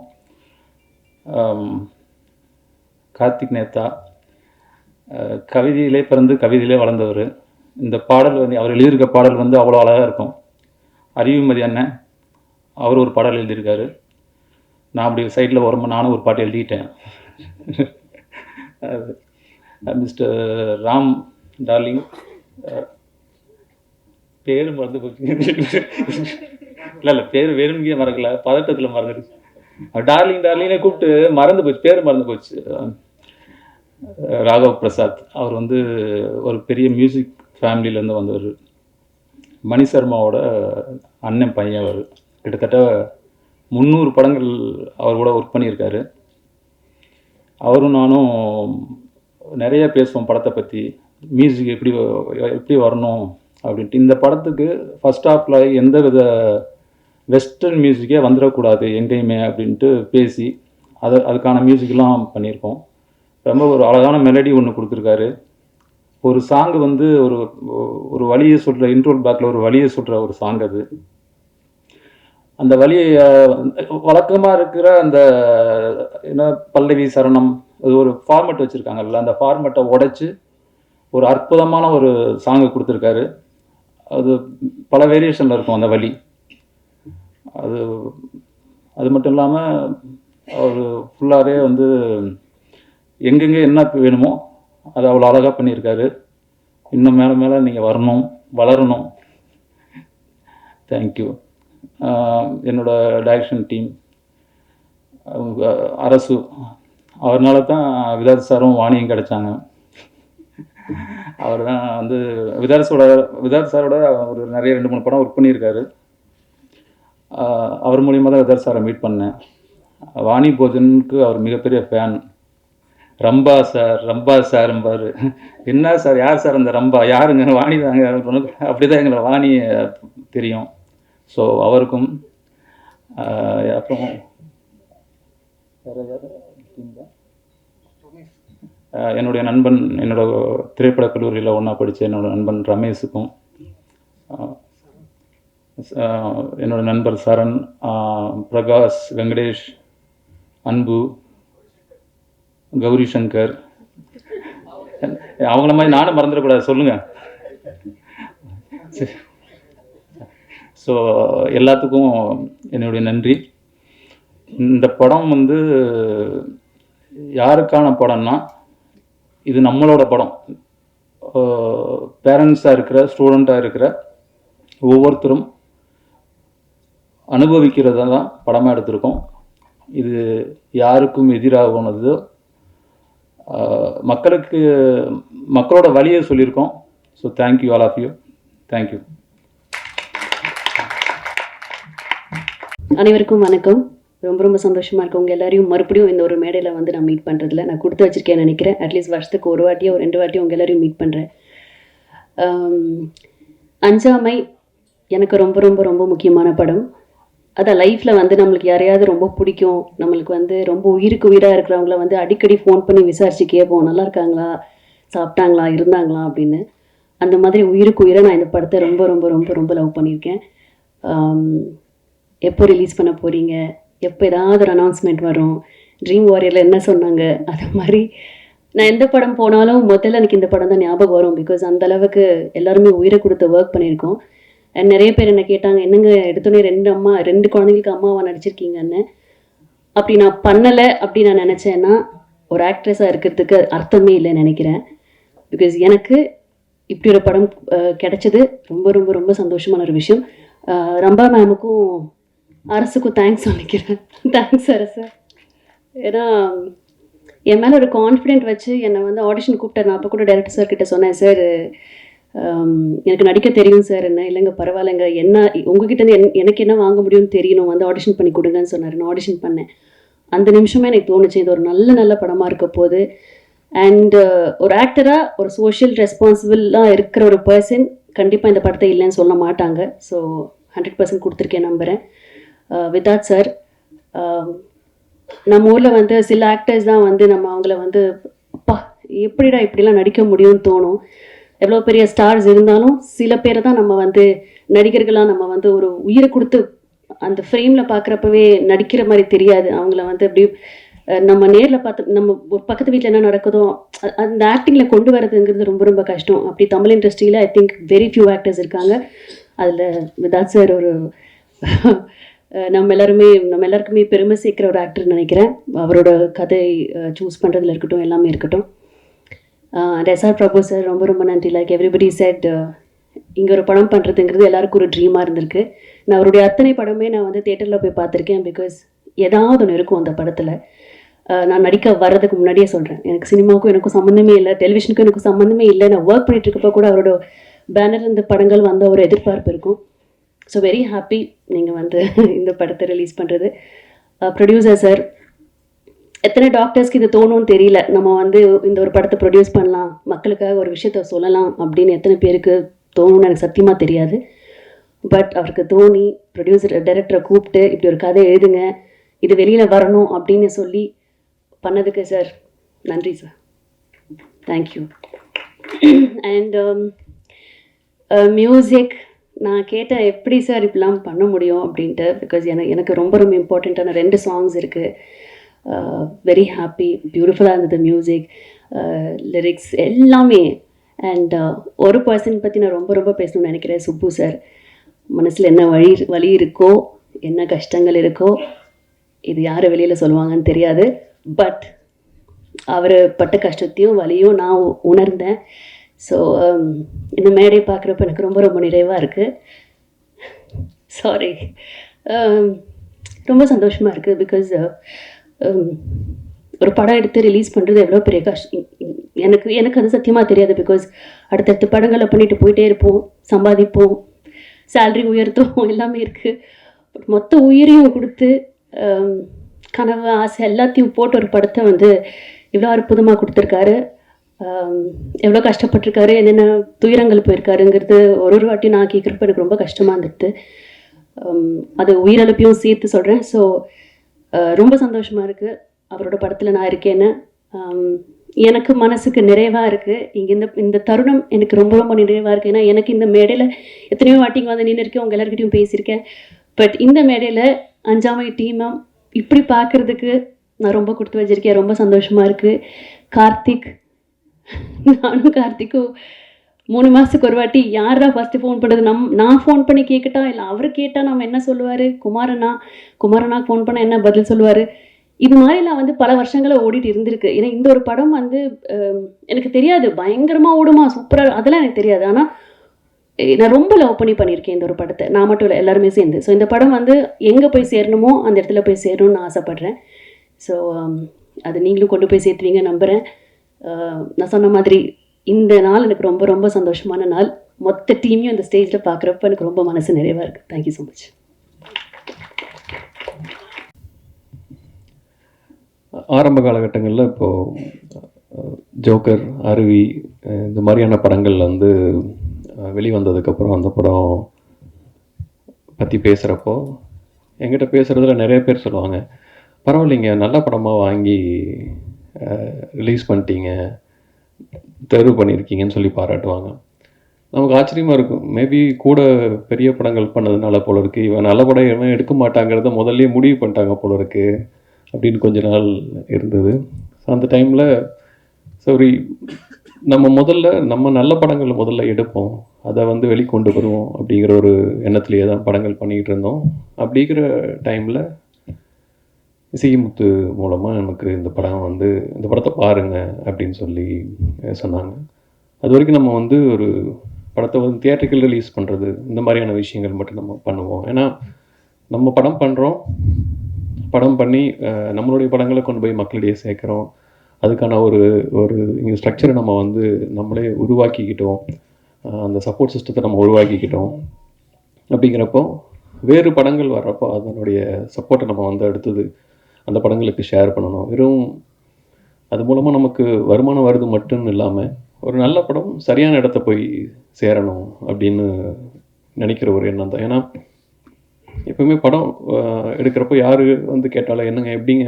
S10: கார்த்திக் நேத்தா கவிதையிலே பிறந்து கவிதையிலே வளர்ந்தவர். இந்த பாடல் வந்து அவர் எழுதியிருக்க பாடல் வந்து அவ்வளோ அழகாக இருக்கும். அறிவுமதி அண்ணன் அவர் ஒரு பாடல் எழுதியிருக்காரு. நான் அப்படி சைடில் வரும்போது நானும் ஒரு பாட்டு எழுதிட்டேன். மிஸ்டர் ராம் டார்லிங், பேர் மறந்து போச்சு. இல்லை பேர் வேணும்கே மறக்கல, பதட்டத்தில் மறந்துடுச்சு. டார்லிங் டார்லிங்கே கூப்பிட்டு மறந்து போச்சு, பேர் மறந்து போச்சு. ராகவ் பிரசாத் அவர் வந்து ஒரு பெரிய மியூசிக் ஃபேமிலியிலேருந்து வந்தவர். மணி சர்மாவோட அண்ணன் பையன் அவர். கிட்டத்தட்ட 300 படங்கள் அவர் கூட ஒர்க் பண்ணியிருக்காரு. அவரும் நானும் நிறைய பேசுவோம் படத்தை பற்றி, மியூசிக் எப்படி வரணும் அப்படின்ட்டு. இந்த படத்துக்கு ஃபஸ்ட் ஹாஃபில் எந்த வித வெஸ்டர்ன் மியூசிக்கே வந்துடக்கூடாது எங்கேயுமே அப்படின்ட்டு பேசி அதுக்கான மியூசிக்லாம் பண்ணியிருக்கோம். ரொம்ப ஒரு அழகான மெலடி ஒன்று கொடுத்துருக்காரு. ஒரு சாங்கு வந்து ஒரு வழியை சொல்கிற, இன்ட்ரோல் பேக்கில் ஒரு வழியை சொல்கிற ஒரு சாங் அது. அந்த வழியை வழக்கமாக இருக்கிற அந்த என்ன பல்லவி சரணம் அது ஒரு ஃபார்மெட் வச்சுருக்காங்கல்ல, அந்த ஃபார்மெட்டை உடைச்சி ஒரு அற்புதமான ஒரு சாங்கை கொடுத்துருக்காரு. அது பல வேரியேஷனில் இருக்கும் அந்த வழி. அது மட்டும் இல்லாமல் அவர் ஃபுல்லாகவே வந்து எங்கெங்கே என்ன வேணுமோ அது அவ்வளோ அழகாக பண்ணியிருக்காரு. இன்னும் மேலே மேலே நீங்கள் வரணும், வளரணும். தேங்க்யூ. என்னோடய டைரக்ஷன் டீம், அரசு, அவர்னால தான் விதார்த் சாரும் வாணியும் கிடைச்சாங்க. அவர் தான் வந்து விதார்த் சாரோட ஒரு நிறைய 2-3 படம் ஒர்க் பண்ணியிருக்காரு. அவர் மூலியமாக தான் விதார்த் சாரை மீட் பண்ணேன். வாணி போஜனுக்கு அவர் மிகப்பெரிய ஃபேன். ரம்பா சார் பாரு, என்ன சார், யார் சார் அந்த ரம்பா, யாருங்க, வாணி தாங்க, அப்படி தான் எங்களை வாணி தெரியும். ஸோ அவருக்கும் அப்புறம் என்னுடைய நண்பன், என்னோட திரைப்படக் கல்லூரியில் ஒன்றா படித்த என்னோட நண்பன் ரமேஷுக்கும், என்னோட நண்பர் சரண், பிரகாஷ், வெங்கடேஷ், அன்பு, கௌரி சங்கர், அவங்கள மாதிரி நானும் மறந்துடக்கூடாது சொல்லுங்கள். ஸோ எல்லாத்துக்கும் என்னுடைய நன்றி. இந்த படம் வந்து யாருக்கான படம்னா, இது நம்மளோட படம். பேரண்ட்ஸாக இருக்கிற, ஸ்டூடெண்ட்டாக இருக்கிற ஒவ்வொருத்தரும் அனுபவிக்கிறத தான் படமாக எடுத்திருக்கோம். இது யாருக்கும் எதிராகுனது, மக்களோட வழியை சொல்லியிருக்கோம். So thank you all of you. Thank you.
S11: அனைவருக்கும் வணக்கம். ரொம்ப ரொம்ப சந்தோஷமாக இருக்குது உங்கள் எல்லாரையும் மறுபடியும் இந்த ஒரு மேடையில் வந்து நான் மீட் பண்ணுறதுல. நான் கொடுத்து வச்சுருக்கேன்னு நினைக்கிறேன். அட்லீஸ்ட் வருஷத்துக்கு ஒரு வாட்டியோ 2 வாட்டியோ உங்கள் எல்லாரையும் மீட் பண்ணுறேன். அஞ்சாமை எனக்கு ரொம்ப ரொம்ப ரொம்ப முக்கியமான படம். அதான் லைஃப்பில் வந்து நம்மளுக்கு யாரையாவது ரொம்ப பிடிக்கும், நம்மளுக்கு வந்து ரொம்ப உயிருக்கு உயிராக இருக்கிறவங்கள வந்து அடிக்கடி ஃபோன் பண்ணி விசாரித்து கேட்போம், நல்லா இருக்காங்களா, சாப்பிட்டாங்களா, இருந்தாங்களா அப்படின்னு. அந்த மாதிரி உயிருக்கு உயிராக நான் இந்த படத்தை ரொம்ப ரொம்ப ரொம்ப ரொம்ப லவ் பண்ணியிருக்கேன். எப்போ ரிலீஸ் பண்ண போகிறீங்க, எப்போ ஏதாவது ஒரு அனௌன்ஸ்மெண்ட் வரும், ட்ரீம் வாரியரில் என்ன சொன்னாங்க, அது மாதிரி நான் எந்த படம் போனாலும் முதல்ல எனக்கு இந்த படம் தான் ஞாபகம் வரும். பிகாஸ் அந்தளவுக்கு எல்லாருமே உயிரை கொடுத்து ஒர்க் பண்ணியிருக்கோம். அண்ட் நிறைய பேர் என்ன கேட்டாங்க, என்னங்க எடுத்தோடனே 2 குழந்தைங்களுக்கு அம்மாவாக நடிச்சிருக்கீங்கன்னு. அப்படி நான் பண்ணலை அப்படி நான் நினச்சேன்னா ஒரு ஆக்ட்ரஸாக இருக்கிறதுக்கு அர்த்தமே இல்லைன்னு நினைக்கிறேன். பிகாஸ் எனக்கு இப்படி ஒரு படம் கிடைச்சது ரொம்ப ரொம்ப ரொம்ப சந்தோஷமான ஒரு விஷயம். ரம்பா மேமுக்கும் அரசுக்கும் தேங்க்ஸ் சொல்லிக்கிறேன். தேங்க்ஸ் அரசு. ஏன்னா என் மேலே ஒரு கான்ஃபிடென்ட் வச்சு என்னை வந்து ஆடிஷன் கூப்பிட்டார். நான் அப்போ கூட டைரக்டர் சார் கிட்ட சொன்னேன், சார் எனக்கு நடிக்க தெரியும் சார். என்ன இல்லைங்க பரவாயில்லைங்க, என்ன உங்ககிட்ட எனக்கு என்ன வாங்க முடியும்னு தெரியணும், வந்து ஆடிஷன் பண்ணி கொடுங்கன்னு சொன்னார். நான் ஆடிஷன் பண்ணேன். அந்த நிமிஷமே எனக்கு தோணுச்சு இது ஒரு நல்ல படமாக இருக்க போகுது. அண்ட் ஒரு ஆக்டராக ஒரு சோஷியல் ரெஸ்பான்சிபிளாக இருக்கிற ஒரு பர்சன் கண்டிப்பாக இந்த படத்தை இல்லைன்னு சொல்ல மாட்டாங்க. ஸோ 100% கொடுத்துருக்கேன் நம்புகிறேன். விதாத் சார், நம்ம ஊரில் வந்து சில ஆக்டர்ஸ் தான் வந்து நம்ம அவங்கள வந்து அப்பா எப்படிடா இப்படிலாம் நடிக்க முடியும்னு தோணும். எவ்வளோ பெரிய ஸ்டார்ஸ் இருந்தாலும் சில பேரை தான் நம்ம வந்து நடிகர்களாக நம்ம வந்து ஒரு உயிரை கொடுத்து அந்த ஃப்ரேமில் பார்க்குறப்பவே நடிக்கிற மாதிரி தெரியாது. அவங்கள வந்து அப்படி நம்ம நேரில் பார்த்து நம்ம ஒரு பக்கத்து வீட்டில் என்ன நடக்குதோ அந்த ஆக்டிங்கில் கொண்டு வரதுங்கிறது ரொம்ப கஷ்டம். அப்படி தமிழ் இண்டஸ்ட்ரியில் I think very few actors இருக்காங்க. அதில் விதாத் சார் ஒரு நம்ம எல்லாருக்குமே பெருமை சேர்க்குற ஒரு ஆக்டர்னு நினைக்கிறேன். அவரோட கதை சூஸ் பண்ணுறதுல இருக்கட்டும், எல்லாமே இருக்கட்டும். எஸ்ஆர் பிரபு சார் ரொம்ப நன்றி. லைக் எவ்ரிபடி செட், இங்கே ஒரு படம் பண்ணுறதுங்கிறது எல்லாருக்கும் ஒரு ட்ரீமாக இருந்திருக்கு. நான் அவருடைய அத்தனை படமே நான் வந்து தேட்டரில் போய் பார்த்துருக்கேன். பிகாஸ் ஏதாவது ஒன்று இருக்கும் அந்த படத்தில். நான் நடிக்க வர்றதுக்கு முன்னாடியே சொல்கிறேன், எனக்கு சினிமாவுக்கும் எனக்கும் சம்மந்தமே இல்லை, டெலிவிஷனுக்கும் எனக்கும் சம்மந்தமே இல்லை. நான் ஒர்க் பண்ணிட்டு இருக்கப்போ கூட அவரோட பேனர் இந்த படங்கள் வந்த ஒரு எதிர்பார்ப்பு இருக்கும். ஸோ வெரி ஹாப்பி நீங்கள் வந்து இந்த படத்தை ரிலீஸ் பண்ணுறது. ப்ரொடியூசர் சார், எத்தனை டாக்டர்ஸ்க்கு இது தோணும்னு தெரியல. நம்ம வந்து இந்த ஒரு படத்தை ப்ரொடியூஸ் பண்ணலாம், மக்களுக்காக ஒரு விஷயத்த சொல்லலாம் அப்படின்னு எத்தனை பேருக்கு தோணும்னு எனக்கு சத்தியமாக தெரியாது. பட் அவருக்கு தோணி ப்ரொடியூசர் டைரக்டரை கூப்பிட்டு இப்படி ஒரு கதை எழுதுங்க, இது வெளியில் வரணும் அப்படின்னு சொல்லி பண்ணதுக்கு சார் நன்றி சார். தேங்க்யூ. அண்ட் மியூசிக் நான் கேட்டேன், எப்படி சார் இப்படிலாம் பண்ண முடியும் அப்படின்ட்டு. பிகாஸ் எனக்கு ரொம்ப இம்பார்ட்டண்ட்டான 2 சாங்ஸ் இருக்குது. வெரி ஹாப்பி, பியூட்டிஃபுல்லாக இருந்தது மியூசிக், லிரிக்ஸ் எல்லாமே. அண்ட் ஒரு பர்சன் பற்றி நான் ரொம்ப பேசணும்னு நினைக்கிறேன், சுப்பு சார். மனசில் என்ன வலி இருக்கோ, என்ன கஷ்டங்கள் இருக்கோ, இது யார் வெளியில் சொல்லுவாங்கன்னு தெரியாது. பட் அவர் பட்ட கஷ்டத்தையும் வலியும் நான் உணர்ந்தேன். ஸோ இந்த மேடை பார்க்குறப்ப எனக்கு ரொம்ப நிறைவாக இருக்குது. சாரி, ரொம்ப சந்தோஷமாக இருக்குது. பிகாஸ் ஒரு படம் எடுத்து ரிலீஸ் பண்ணுறது எவ்வளோ பெரிய கஷ்டம் எனக்கு அது சத்தியமாக தெரியாது. பிகாஸ் அடுத்தடுத்த படங்களை பண்ணிட்டு போயிட்டே இருப்போம், சம்பாதிப்போம், சேல்ரி உயர்த்தும், எல்லாமே இருக்குது. மொத்த உயிரையும் கொடுத்து கனவு ஆசை எல்லாத்தையும் போட்டு ஒரு படத்தை வந்து இவ்வளோ அற்புதமாக கொடுத்துருக்காரு. எவ்வளோ கஷ்டப்பட்டிருக்காரு, என்னென்ன துயரங்கள் போயிருக்காருங்கிறது ஒரு வாட்டி நான் கேட்குறப்ப எனக்கு ரொம்ப கஷ்டமாக இருந்துட்டு, அது உயிரிழப்பையும் சேர்த்து சொல்கிறேன். ஸோ ரொம்ப சந்தோஷமாக இருக்குது அவரோட படத்தில் நான் இருக்கேன்னு. எனக்கு மனசுக்கு நிறைவாக இருக்குது. இங்கே இந்த தருணம் எனக்கு ரொம்ப நிறைவாக இருக்குது. ஏன்னா எனக்கு இந்த மேடையில் எத்தனையோ வாட்டிங்க வந்து நின்று இருக்கேன், உங்கள் எல்லாருக்கிட்டையும் பேசியிருக்கேன். பட் இந்த மேடையில் அஞ்சாமை டீமை இப்படி பார்க்குறதுக்கு நான் ரொம்ப கொடுத்து வச்சிருக்கேன். ரொம்ப சந்தோஷமாக இருக்குது. கார்த்திக், நானும் கார்த்திக்கும் 3 மாதத்துக்கு ஒரு வாட்டி யாரா ஃபஸ்ட்டு ஃபோன் பண்ணுறது, நான் ஃபோன் பண்ணி கேட்கட்டா இல்லை அவர் கேட்டால் நம்ம என்ன சொல்லுவார், குமாரனா ஃபோன் பண்ணால் என்ன பதில் சொல்லுவார், இது மாதிரிலாம் வந்து பல வருஷங்களை ஓடிட்டு இருந்திருக்கு. ஏன்னா இந்த ஒரு படம் வந்து எனக்கு தெரியாது பயங்கரமாக ஓடுமா சூப்பராக, அதெல்லாம் எனக்கு தெரியாது. ஆனால் நான் ரொம்ப லவ் பண்ணியிருக்கேன் இந்த ஒரு படத்தை, நான் மட்டும் இல்லை எல்லாருமே சேர்ந்து. ஸோ இந்த படம் வந்து எங்கே போய் சேரணுமோ அந்த இடத்துல போய் சேரணும்னு நான் ஆசைப்பட்றேன். ஸோ அது நீங்களும் கொண்டு போய் சேர்த்துவீங்க நம்புகிறேன். நான் சொன்ன மாதிரி இந்த நாள் எனக்கு ரொம்ப சந்தோஷமான நாள். மொத்த டீமையும் இந்த ஸ்டேஜில் பார்க்குறப்ப எனக்கு ரொம்ப மனசு நிறைவாக இருக்குது. Thank you so much.
S5: ஆரம்ப காலகட்டங்களில் இப்போது ஜோக்கர், அருவி இந்த மாதிரியான படங்கள் வந்து வெளிவந்ததுக்கப்புறம் அந்த படம் பற்றி பேசுகிறப்போ என்கிட்ட பேசுகிறதுல நிறைய பேர் சொல்லுவாங்க, பரவாயில்லைங்க நல்ல படமாக வாங்கி ரிலீஸ் பண்ணிட்டீங்க, தேர்வு பண்ணியிருக்கீங்கன்னு சொல்லி பாராட்டுவாங்க. நமக்கு ஆச்சரியமாக இருக்கும். மேபி கூட பெரிய படங்கள் பண்ணதுனால போல இருக்குது, இவன் நல்ல படம் இவன் எடுக்க மாட்டாங்கிறத முதல்ல முடிவு பண்ணிட்டாங்க போல இருக்குது அப்படின்னு கொஞ்ச நாள் இருந்தது. ஸோ அந்த டைமில் சரி நம்ம நல்ல படங்கள் முதல்ல எடுப்போம், அதை வந்து வெளிக்கொண்டு வருவோம் அப்படிங்கிற ஒரு எண்ணத்துலேயே தான் படங்கள் பண்ணிக்கிட்டு இருந்தோம். அப்படிங்கிற டைமில் இசைமுத்து மூலமாக எனக்கு இந்த படத்தை பாருங்கள் அப்படின்னு சொல்லி சொன்னாங்க. அது வரைக்கும் நம்ம வந்து ஒரு படத்தை வந்து தியேட்டரிக்கல் ரிலீஸ் பண்ணுறது இந்த மாதிரியான விஷயங்கள் மட்டும் நம்ம பண்ணுவோம். ஏன்னா
S12: நம்ம படம் பண்ணுறோம், படம் பண்ணி நம்மளுடைய படங்களை கொண்டு போய் மக்களிடையே சேர்க்குறோம். அதுக்கான ஒரு ஒரு இங்கே ஸ்ட்ரக்சரை நம்ம வந்து நம்மளே உருவாக்கிக்கிட்டோம், அந்த சப்போர்ட் சிஸ்டத்தை நம்ம உருவாக்கிக்கிட்டோம். அப்படிங்கிறப்போ வேறு படங்கள் வர்றப்போ அதனுடைய சப்போர்ட்டை நம்ம வந்து அடுத்தது அந்த படங்களுக்கு ஷேர் பண்ணணும். வெறும் அது மூலமாக நமக்கு வருமானம் வருது மட்டும் இல்லாமல் ஒரு நல்ல படம் சரியான இடத்த போய் சேரணும் அப்படின்னு நினைக்கிற ஒரு எண்ணம் தான். ஏன்னா எப்பவுமே படம் எடுக்கிறப்போ யார் வந்து கேட்டாலும் என்னங்க எப்படிங்க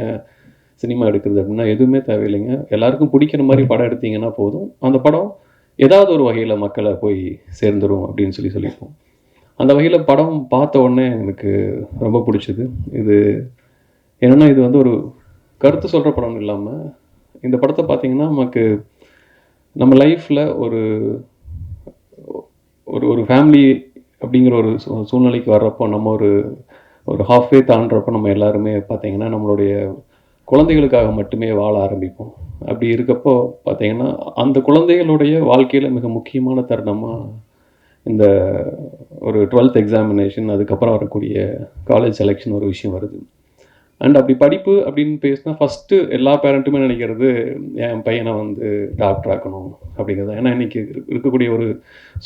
S12: சினிமா எடுக்கிறது அப்படின்னா எதுவுமே தேவையில்லைங்க, எல்லாருக்கும் பிடிக்கிற மாதிரி படம் எடுத்தீங்கன்னா போதும், அந்த படம் ஏதாவது ஒரு வகையில் மக்களை போய் சேர்ந்துடும் அப்படின்னு சொல்லியிருப்போம். அந்த வகையில் படம் பார்த்த உடனே எனக்கு ரொம்ப பிடிச்சது. இது என்னென்னா இது வந்து ஒரு கருத்து சொல்கிற படம் இல்லாமல் இந்த படத்தை பார்த்திங்கன்னா நமக்கு நம்ம லைஃப்பில் ஒரு ஒரு ஒரு ஃபேமிலி அப்படிங்கிற ஒரு சூழ்நிலைக்கு வர்றப்போ நம்ம ஒரு ஹாஃப்வே தாண்டுறப்போ நம்ம எல்லாருமே பார்த்திங்கன்னா நம்மளுடைய குழந்தைகளுக்காக மட்டுமே வாழ ஆரம்பிப்போம். அப்படி இருக்கப்போ பார்த்திங்கன்னா அந்த குழந்தைகளுடைய வாழ்க்கையில் மிக முக்கியமான தருணமாக இந்த ஒரு 12th எக்ஸாமினேஷன், அதுக்கப்புறம் வரக்கூடிய காலேஜ் செலெக்ஷன் ஒரு விஷயம் வருது. அண்ட் அப்படி படிப்பு அப்படின்னு பேசினா ஃபஸ்ட்டு எல்லா பேரண்ட்டுமே நினைக்கிறது என் பையனை வந்து டாக்டர் ஆக்கணும் அப்படிங்கிறது. ஏன்னா இன்றைக்கி இருக்கக்கூடிய ஒரு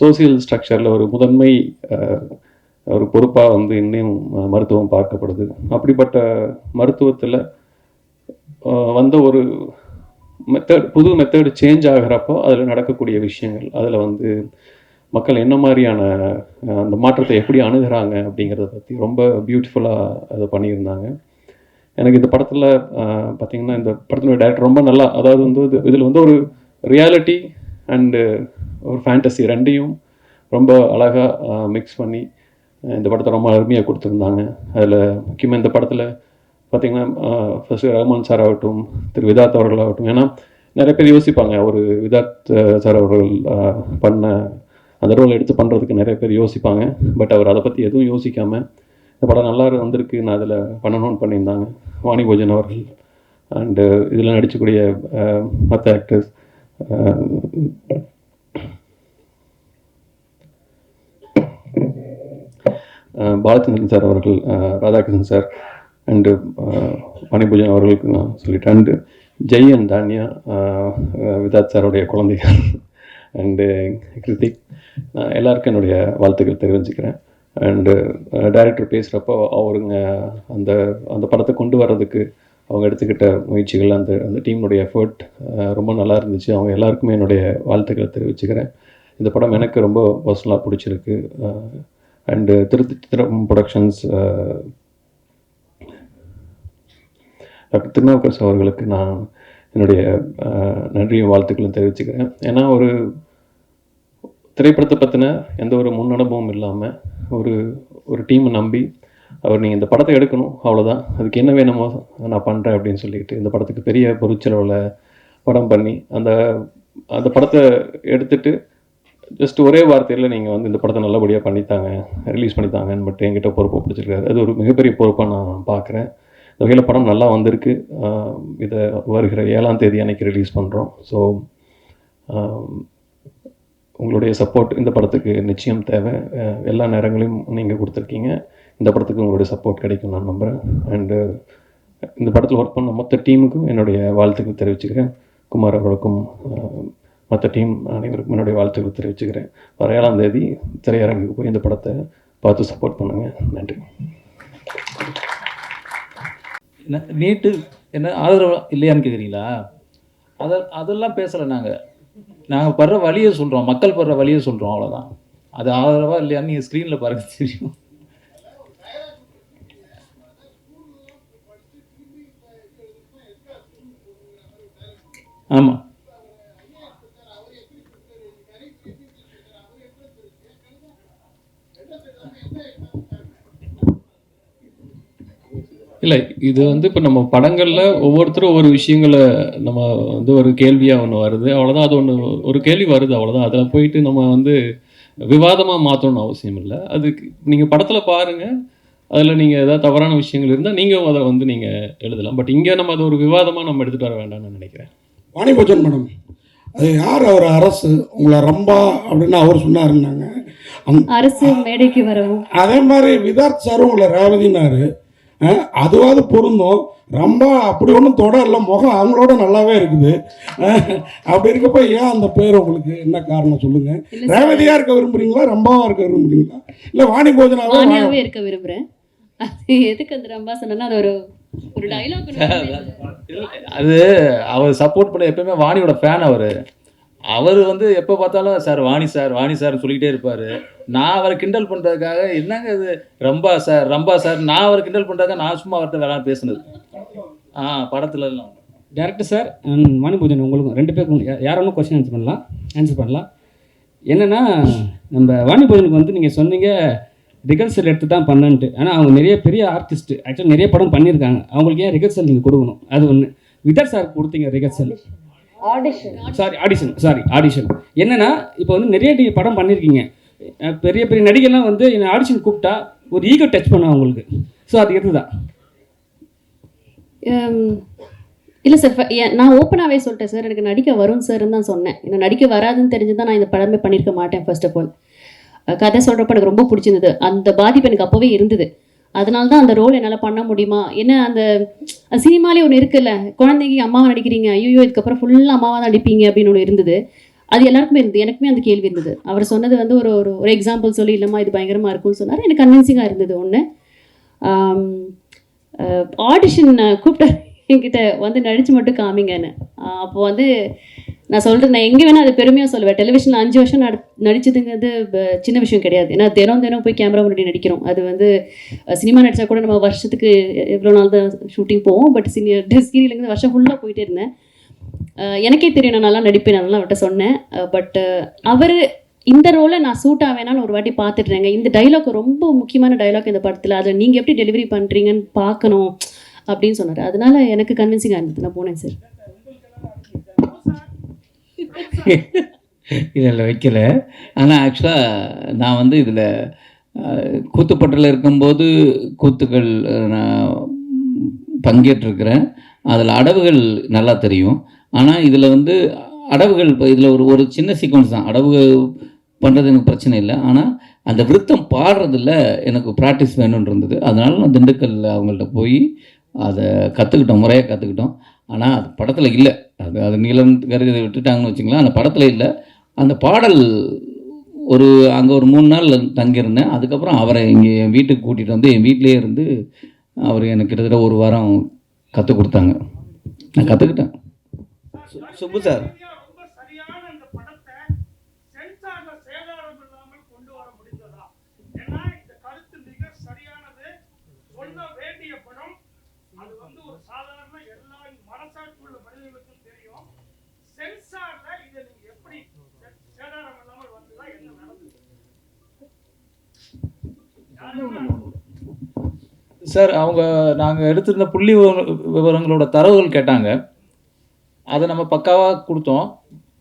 S12: சோசியல் ஸ்ட்ரக்சரில் ஒரு முதன்மை ஒரு பொறுப்பாக வந்து இன்னும் மருத்துவம் பார்க்கப்படுது. அப்படிப்பட்ட மருத்துவத்தில் வந்த ஒரு புது மெத்தடு சேஞ்ச் ஆகிறப்போ அதில் நடக்கக்கூடிய விஷயங்கள், அதில் வந்து மக்கள் என்ன மாதிரியான அந்த மாற்றத்தை எப்படி அணுகிறாங்க அப்படிங்கிறத பற்றி ரொம்ப பியூட்டிஃபுல்லாக அதை பண்ணியிருந்தாங்க. எனக்கு இந்த படத்தில் பார்த்திங்கன்னா இந்த படத்தினுடைய டைரக்டர் ரொம்ப நல்லா, அதாவது வந்து இதில் வந்து ஒரு ரியாலிட்டி அண்டு ஒரு ஃபேண்டசி ரெண்டையும் ரொம்ப அழகாக மிக்ஸ் பண்ணி இந்த படத்தை ரொம்ப அருமையாக கொடுத்துருந்தாங்க. அதில் முக்கியமாக இந்த படத்தில் பார்த்திங்கன்னா ஃபஸ்ட்டு ரஹ்மான் சார் ஆகட்டும், திரு விதாத் அவர்களாகட்டும், ஏன்னா நிறைய பேர் யோசிப்பாங்க ஒரு விதாத் சார் அவர்கள் பண்ண அந்த ரோல் எடுத்து பண்ணுறதுக்கு நிறைய பேர் யோசிப்பாங்க. பட் அவர் அதை பற்றி எதுவும் யோசிக்காமல் இந்த படம் நல்லா வந்திருக்கு, நான் அதில் பண்ணணும்னு பண்ணியிருந்தாங்க. வாணி போஜன் அவர்கள் அண்டு இதில் நடிக்கக்கூடிய மற்ற ஆக்டர்ஸ், பாலச்சந்திரன் சார் அவர்கள், ராதாகிருஷ்ணன் சார் அண்டு வாணி போஜன் அவர்களுக்கு நான் சொல்லிட்டேன். அண்டு ஜெய் அண்ட் தானியா விதாத் சாருடைய குழந்தைகள் அண்டு கிருத்திக், நான் எல்லாருக்கும் என்னுடைய வாழ்த்துக்கள் தெரிவிச்சுக்கிறேன். அண்டு டைரக்டர் பேசுகிறப்போ அவருங்க அந்த அந்த படத்தை கொண்டு வர்றதுக்கு அவங்க எடுத்துக்கிட்ட முயற்சிகள், அந்த டீமுடைய எஃபர்ட் ரொம்ப நல்லா இருந்துச்சு. அவங்க எல்லாருக்குமே என்னுடைய வாழ்த்துக்களை தெரிவிச்சுக்கிறேன். இந்த படம் எனக்கு ரொம்ப பர்சனலாக பிடிச்சிருக்கு. அண்டு திருச்சித்திரம் ப்ரொடக்ஷன்ஸ் டாக்டர் திருநாவுக்கரசு அவர்களுக்கு நான் என்னுடைய நன்றியும் வாழ்த்துக்களும் தெரிவிச்சுக்கிறேன். ஏன்னா ஒரு திரைப்படத்தை பற்றின எந்த ஒரு முன் அனுபவம் இல்லாமல் ஒரு டீமை நம்பி அவர் நீங்கள் இந்த படத்தை எடுக்கணும், அவ்வளோதான், அதுக்கு என்ன வேணுமோ நான் பண்ணுறேன் அப்படின்னு சொல்லிட்டு இந்த படத்துக்கு பெரிய பொருட்செலவில் படம் பண்ணி அந்த படத்தை எடுத்துகிட்டு ஜஸ்ட் ஒரே வார்த்தையில் நீங்கள் வந்து இந்த படத்தை நல்லபடியாக பண்ணித்தாங்க, ரிலீஸ் பண்ணித்தாங்கன்னு மட்டும் என்கிட்ட பொறுப்பை பிடிச்சிருக்காரு. அது ஒரு மிகப்பெரிய பொறுப்பாக நான் பார்க்குறேன். இந்த வகையில் படம் நல்லா வந்திருக்கு. இதை வருகிற 7ஆம் தேதி அன்னைக்கு ரிலீஸ் பண்ணுறோம். ஸோ உங்களுடைய சப்போர்ட் இந்த படத்துக்கு நிச்சயம் தேவை. எல்லா நேரங்களையும் நீங்கள் கொடுத்துருக்கீங்க. இந்த படத்துக்கு உங்களுடைய சப்போர்ட் கிடைக்கும் நான் நம்புகிறேன். அண்டு இந்த படத்தில் ஒர்க் பண்ண மொத்த டீமுக்கும் என்னுடைய வாழ்த்துக்கள் தெரிவிச்சுக்கிறேன். குமார் அவர்களுக்கும் மற்ற டீம் அனைவருக்கும் என்னுடைய வாழ்த்துக்கள் தெரிவிச்சுக்கிறேன். வர 7ஆம் தேதி திரையரங்குக்கு போய் இந்த படத்தை பார்த்து சப்போர்ட் பண்ணுங்கள். நன்றி.
S10: என்ன நீட்டு என்ன ஆதரவு இல்லையான்னு கேட்குறீங்களா? அதெல்லாம் பேசலை. நாங்கள் படுற வழியை சொல்கிறோம், மக்கள் படுற வழியை சொல்கிறோம், அவ்வளோதான். அது ஆதரவாக இல்லையான்னு நீங்கள் ஸ்க்ரீனில் பாருங்க தெரியும். ஆமாம்,
S12: இல்லை, இது வந்து இப்போ நம்ம படங்களில் ஒவ்வொருத்தரும் ஒவ்வொரு விஷயங்களை நம்ம வந்து ஒரு கேள்வியாக ஒன்று வருது, அவ்வளோதான். அது ஒரு கேள்வி வருது, அவ்வளோதான். அதில் போயிட்டு நம்ம வந்து விவாதமாக மாற்றணும்னு அவசியம் இல்லை. அதுக்கு நீங்கள் படத்தில் பாருங்கள், அதில் நீங்கள் ஏதாவது தவறான விஷயங்கள் இருந்தால் நீங்கள் அதை வந்து நீங்கள் எழுதலாம். பட் இங்கே நம்ம அதை ஒரு விவாதமாக நம்ம எடுத்துகிட்டு வர வேண்டாம்னு நினைக்கிறேன்.
S13: வாணி போஜன் மேடம், அது யார் அவர் அரசு உங்களை ரம்பா அப்படின்னு அவர் சொன்னாருன்னாங்க.
S11: அரசு மேடைக்கு வரவும்
S13: அதே மாதிரி விதார்த் சார் உங்களை ரேவதினாரு. அதுவாது பொருந்தும். ரொம்ப அப்படி ஒன்றும் தொடரல, முகம் அவங்களோட நல்லாவே இருக்குது. அப்படி இருக்கப்போ ஏன் அந்த பேர் உங்களுக்கு என்ன காரணம் சொல்லுங்க? ரேவதியா இருக்க விரும்புறீங்களா, ரம்பாவா இருக்க விரும்புறீங்களா, இல்லை வாணி
S11: வாணியாவே இருக்க விரும்புகிறேன். அது எதுக்கு அந்த ரம்பா சொன்னா அது ஒரு டைலாக்.
S10: அது அவர் சப்போர்ட் பண்ண எப்பயுமே வாணியோட ஃபேன் அவர் வந்து எப்போ பார்த்தாலும் சார் வாணி சார்னு சொல்லிக்கிட்டே இருப்பார். நான் அவரை கிண்டல் பண்ணுறதுக்காக என்னங்க இது ரம்பா சார் நான் அவரை கிண்டல் பண்ணுறதுக்காக நான் சும்மா அவர்கிட்ட வேணாம் பேசுனது. படத்துலலாம்
S14: டேரக்டர் சார் வாணி போஜன் உங்களுக்கும் 2 பேருக்கும் யாராலும் கொஸ்டின் ஆன்சர் பண்ணலாம். என்னென்னா நம்ம வாணி போஜனுக்கு வந்து நீங்கள் சொன்னீங்க ரிகர்சல் எடுத்து தான் பண்ணன்ட்டு. ஆனால் அவங்க நிறைய பெரிய ஆர்டிஸ்ட், ஆக்சுவலாக நிறைய படம் பண்ணியிருக்காங்க. அவங்களுக்கு ஏன் ரிகர்சல் நீங்கள் கொடுக்கணும்? அது ஒன்று. விதர் சார் கொடுத்தீங்க ரிகர்சல், ஆடிஷன். என்னென்னா இப்போ வந்து நிறைய படம் பண்ணியிருக்கீங்க, பெரிய பெரிய நடிகர்லாம் வந்து என்னை ஆடிஷன் கூப்பிட்டா ஒரு ஈகோ டச் பண்ண அவங்களுக்கு. ஸோ அது எதுதான்?
S11: இல்லை சார், நான் ஓப்பனாகவே சொல்லிட்டேன் சார், எனக்கு நடிக்க வரும் சார்ன்னு தான் சொன்னேன். என்ன நடிக்க வராதுன்னு தெரிஞ்சு தான் நான் இந்த படமே பண்ணியிருக்க மாட்டேன். ஃபர்ஸ்ட் ஆஃப் ஆல் கதை சொல்கிறப்ப எனக்கு ரொம்ப பிடிச்சிருந்தது. அந்த பாதிப்பு எனக்கு அப்போவே இருந்தது. அதனால தான் அந்த ரோல் என்னால் பண்ண முடியுமா, ஏன்னா அந்த சினிமாலே ஒன்று இருக்குல்ல, குழந்தைங்க அம்மாவை நடிக்கிறீங்க, ஐயோ இதுக்கப்புறம் ஃபுல்லாக அம்மாவாக தான் நடிப்பீங்க அப்படின்னு ஒன்று இருந்தது. அது எல்லாருக்குமே இருந்தது, எனக்குமே அந்த கேள்வி இருந்தது. அவர் சொன்னது வந்து ஒரு எக்ஸாம்பிள் சொல்லி இல்லைம்மா இது பயங்கரமாக இருக்கும்னு சொன்னார். எனக்கு கன்வின்சிங்காக இருந்தது. ஒன்று ஆடிஷன் கூப்பிட்ட என்கிட்ட வந்து நடித்து மட்டும் காமிங்கன்னு. அப்போ வந்து நான் சொல்கிறேன், நான் எங்கே வேணால் அது பெருமையாக சொல்லுவேன். டெலிவிஷனில் 5 வருஷம் நடிச்சதுங்கிறது சின்ன விஷயம் கிடையாது. ஏன்னா தினம் போய் கேமரா முன்னாடி நடிக்கிறோம். அது வந்து சினிமா நடித்தா கூட நம்ம வருஷத்துக்கு எவ்வளோ நாள் தான் ஷூட்டிங் போவோம். பட் சீரியலுங்கிறது வருஷம் ஃபுல்லாக போயிட்டே இருந்தேன். எனக்கே தெரியும் நான் நல்லா நடிப்பேன், நான் அவர்கிட்ட சொன்னேன். பட் அவர் இந்த ரோலை நான் சூட் ஆவேனான்னு ஒரு வாட்டி பார்த்துட்றேங்க. இந்த டைலாக் ரொம்ப முக்கியமான டைலாக் இந்த படத்தில், அதில் நீங்கள் எப்படி டெலிவரி பண்ணுறீங்கன்னு பார்க்கணும் அப்படின்னு சொன்னார். அதனால எனக்கு கன்வின்சிங்காக இருந்தது, நான் போனேன் சார்.
S15: இதில் வைக்கல. ஆனால் ஆக்சுவலாக நான் வந்து இதில் கூத்துப்பட்டில் இருக்கும்போது கூத்துக்கள் நான் பங்கேற்றிருக்கிறேன். அதில் அடவுகள் நல்லா தெரியும். ஆனால் இதில் வந்து அடவுகள் இதில் ஒரு சின்ன சீக்வன்ஸ் தான். அடவு பண்ணுறது எனக்கு பிரச்சனை இல்லை. ஆனால் அந்த விருத்தம் பாடுறதில் எனக்கு ப்ராக்டிஸ் வேணும்னு இருந்தது. அதனால் நான் திண்டுக்கல்ல அவங்கள்ட்ட போய் அதை கற்றுக்கிட்டோம், முறையாக கற்றுக்கிட்டோம். ஆனால் அது படத்தில் இல்லை. அது நீளம் கருதி விட்டுட்டாங்கன்னு வச்சுங்களேன். அந்த படத்தில் இல்லை. அந்த பாடல் அங்கே ஒரு 3 நாள் தங்கியிருந்தேன். அதுக்கப்புறம் அவரை இங்கே என் வீட்டுக்கு கூட்டிகிட்டு வந்து என் வீட்டிலே இருந்து அவர் எனக்கு கிட்டத்தட்ட 1 வாரம் கற்றுக் கொடுத்தாங்க. நான் கற்றுக்கிட்டேன்.
S3: சுப்பு சார்,
S10: சார் நாங்கள் எடுத்திருந்த புள்ளி விவரங்களோட தரவுகள் கேட்டாங்க. அதை நம்ம பக்காவாக கொடுத்தோம்.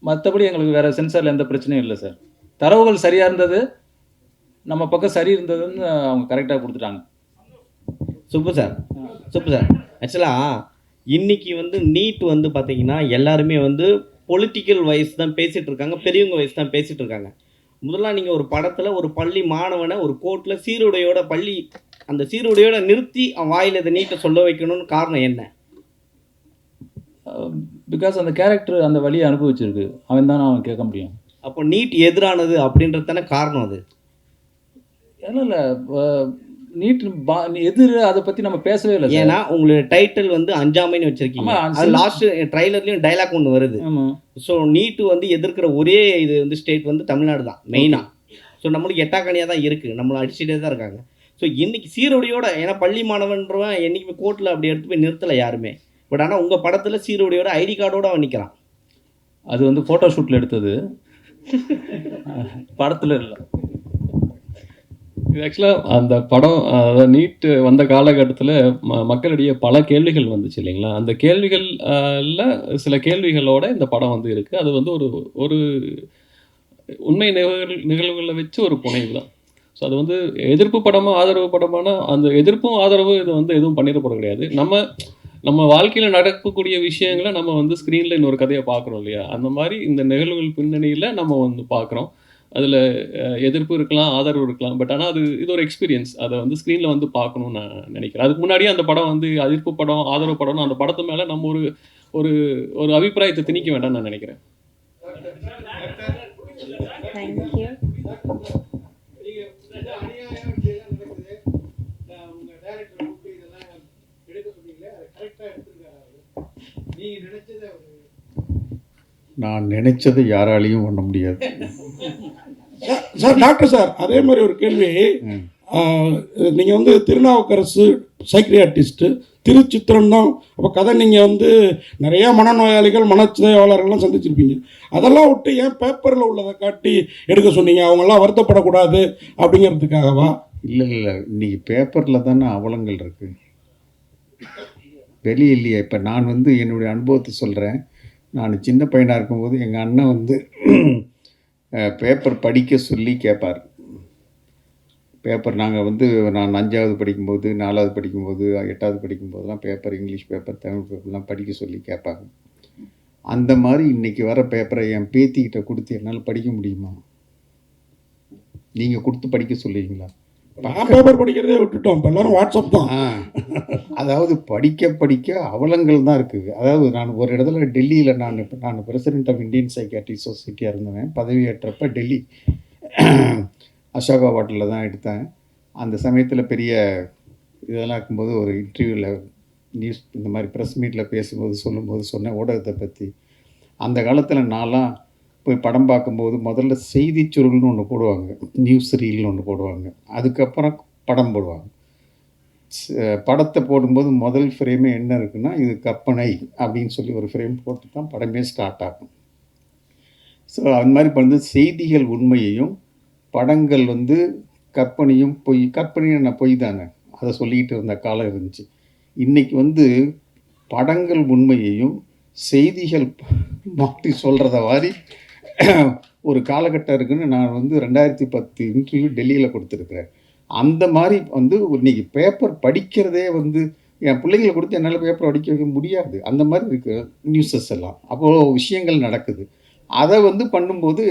S10: மற்றபடி எங்களுக்கு வேறு சென்சாரில் எந்த பிரச்சனையும் இல்லை சார். தரவுகள் சரியாக இருந்தது, நம்ம பக்கம் சரி இருந்ததுன்னு அவங்க கரெக்டாக கொடுத்துட்டாங்க.
S3: சுப்பு சார், ஆக்சுவலாக இன்னைக்கு வந்து நீட் வந்து பார்த்தீங்கன்னா எல்லாருமே வந்து பொலிட்டிக்கல் வைஸ் தான் பேசிகிட்டு இருக்காங்க, பெரியவங்க வைஸ் தான் பேசிகிட்டு இருக்காங்க. முதல்ல நீங்கள் ஒரு படத்தில் ஒரு பள்ளி மாணவனை ஒரு கோர்ட்டில் சீருடையோட அந்த சீருடையோட நிறுத்தி அவன் வாயில் இதை நீட்டை சொல்ல வைக்கணும்னு காரணம் என்ன?
S10: பிகாஸ் அந்த கேரக்டர் அந்த வழியை அனுபவிச்சிருக்கு, அவன் கேட்க முடியும்.
S3: அப்போ நீட் எதிரானது அப்படின்றது தானே காரணம். அது
S10: இல்லை நீட் எதிர் அதை பற்றி நம்ம பேசவே இல்லை.
S3: ஏன்னா உங்களுடைய டைட்டில் வந்து அஞ்சாமைன்னு வச்சுருக்கீங்க. அது லாஸ்ட் ட்ரைலர்லேயும் டைலாக் ஒன்று வருது. ஸோ நீட்டு வந்து எதிர்க்கிற ஒரே இது வந்து ஸ்டேட் வந்து தமிழ்நாடு தான் மெயினாக. ஸோ நம்மளுக்கு எட்டாக்கணியாக தான் இருக்குது, நம்மளை அடிச்சுட்டே தான் இருக்காங்க. ஸோ இன்றைக்கி சீருடையோட, ஏன்னா பள்ளி மாணவன்றவன் என்றைக்குமே கோர்ட்டில் அப்படி எடுத்து போய் நிறுத்தலை யாருமே. பட் ஆனால் உங்கள் படத்தில் சீருடையோட ஐடி கார்டோடு அவன் நிற்கிறான்.
S10: அது வந்து ஃபோட்டோ ஷூட்டில் எடுத்தது, படத்தில் இல்லை.
S12: இது ஆக்சுவலாக அந்த படம் நீட் வந்த காலகட்டத்தில் மக்களிடையே பல கேள்விகள் வந்துச்சு இல்லைங்களா? அந்த கேள்விகளில் சில கேள்விகளோட இந்த படம் வந்து இருக்குது. அது வந்து ஒரு உண்மை நிகழ்வுகளை வச்சு ஒரு புனைவு தான். ஸோ அது வந்து எதிர்ப்பு படமாக ஆதரவு படமான அந்த எதிர்ப்பும் ஆதரவும் இது வந்து எதுவும் பண்ணிட போகிறது கிடையாது. நம்ம நம்ம வாழ்க்கையில் நடக்கக்கூடிய விஷயங்களை நம்ம வந்து ஸ்க்ரீனில் இன்னொரு கதையை பார்க்குறோம் இல்லையா, அந்த மாதிரி இந்த நிகழ்வுகள் பின்னணியில் நம்ம வந்து பார்க்குறோம். அதில் எதிர்ப்பு இருக்கலாம், ஆதரவு இருக்கலாம். பட் ஆனால் இது ஒரு எக்ஸ்பீரியன்ஸ். அதை வந்து ஸ்க்ரீனில் வந்து பார்க்கணும்னு நான் நினைக்கிறேன். அதுக்கு முன்னாடியே அந்த படம் வந்து எதிர்ப்பு படம், ஆதரவு படம்னு அந்த படத்து மேலே நம்ம ஒரு ஒரு ஒரு அபிப்பிராயத்தை திணிக்க வேண்டாம்னு நான் நினைக்கிறேன்.
S7: தேங்க்யூ.
S16: நான் நினைச்சதை யாராலையும் பண்ண முடியாது.
S13: சார் டாக்டர் சார், அதே மாதிரி ஒரு கேள்வி. நீங்கள் வந்து திருநாவுக்கரசு சைக்ரியாட்டிஸ்ட்டு, திருச்சித்திரம் தான். அப்போ கதை நீங்கள் வந்து நிறையா மனநோயாளிகள், மனச்சிதைவாளர்கள்லாம் சந்திச்சிருப்பீங்க. அதெல்லாம் விட்டு ஏன் பேப்பரில் உள்ளதை காட்டி எடுக்க சொன்னீங்க? அவங்கெல்லாம் வருத்தப்படக்கூடாது அப்படிங்கிறதுக்காகவா?
S16: இல்லை இன்றைக்கி பேப்பரில் தானே அவலங்கள் இருக்குது, வெளியே இல்லையே. இப்போ நான் வந்து என்னுடைய அனுபவத்தை சொல்கிறேன். நான் சின்ன பையனாக இருக்கும்போது எங்கள் அண்ணன் வந்து பேப்பர் படிக்க சொல்லி கேட்பார். பேப்பர் நாங்கள் வந்து நான் 5வது படிக்கும்போது, 4வது படிக்கும்போது, 8வது படிக்கும்போதெல்லாம் பேப்பர், இங்கிலீஷ் பேப்பர், தமிழ் பேப்பர்லாம் படிக்க சொல்லி கேட்பாங்க. அந்த மாதிரி இன்றைக்கி வர பேப்பரை என் பேத்திக்கிட்ட கொடுத்து என்னால் படிக்க முடியுமா? நீங்கள் கொடுத்து படிக்க சொல்லுவீங்களா?
S13: பேப்பர் படிக்கிறதே விட்டுட்டோம், இப்போ எல்லாரும் வாட்ஸ்அப் தான்.
S16: அதாவது படிக்க அவலங்கள் தான் இருக்குது. அதாவது நான் ஒரு இடத்துல டெல்லியில் நான் பிரசிடென்ட் ஆஃப் இந்தியன் சைக்காட்ரி சொசைட்டியாக இருந்தேன். பதவியேற்றப்ப டெல்லி அசோகா ஹோட்டலில் தான் எடுத்தேன். அந்த சமயத்தில் பெரிய இதெல்லாம் இருக்கும்போது ஒரு இன்டர்வியூவில் நியூஸ் இந்த மாதிரி ப்ரெஸ் மீட்டில் பேசும்போது சொல்லும்போது சொன்னேன் ஊடகத்தை பற்றி. அந்த காலத்தில் நான்லாம் போய் படம் பார்க்கும்போது முதல்ல செய்தி சுருள்னு ஒன்று போடுவாங்க, நியூஸ் ரீல்னு ஒன்று போடுவாங்க, அதுக்கப்புறம் படம் போடுவாங்க. படத்தை போடும்போது முதல் ஃப்ரேமே என்ன இருக்குன்னா, இது கற்பனை அப்படின்னு சொல்லி ஒரு ஃப்ரேம் போட்டு தான் படமே ஸ்டார்ட் ஆகும். ஸோ அந்த மாதிரி பண்ணது செய்திகள் உண்மையையும், படங்கள் வந்து கற்பனையும் பொய். கற்பனை பொய் தானே, அதை சொல்லிக்கிட்டு இருந்த காலம் இருந்துச்சு. இன்றைக்கி வந்து படங்கள் உண்மையையும் செய்திகள் மாற்றி சொல்கிறத மாதிரி ஒரு காலகட்டம் இருக்குன்னு நான் வந்து 2010 இன்டர்வியூ டெல்லியில் கொடுத்துருக்குறேன். அந்த மாதிரி வந்து இன்றைக்கி பேப்பர் படிக்கிறதே வந்து என் பிள்ளைங்களை கொடுத்து என்னால் பேப்பர் படிக்க வைக்க முடியாது. அந்த மாதிரி இருக்கு நியூஸஸ் எல்லாம். அவ்வளோ விஷயங்கள் நடக்குது. அதை வந்து பண்ணும்போது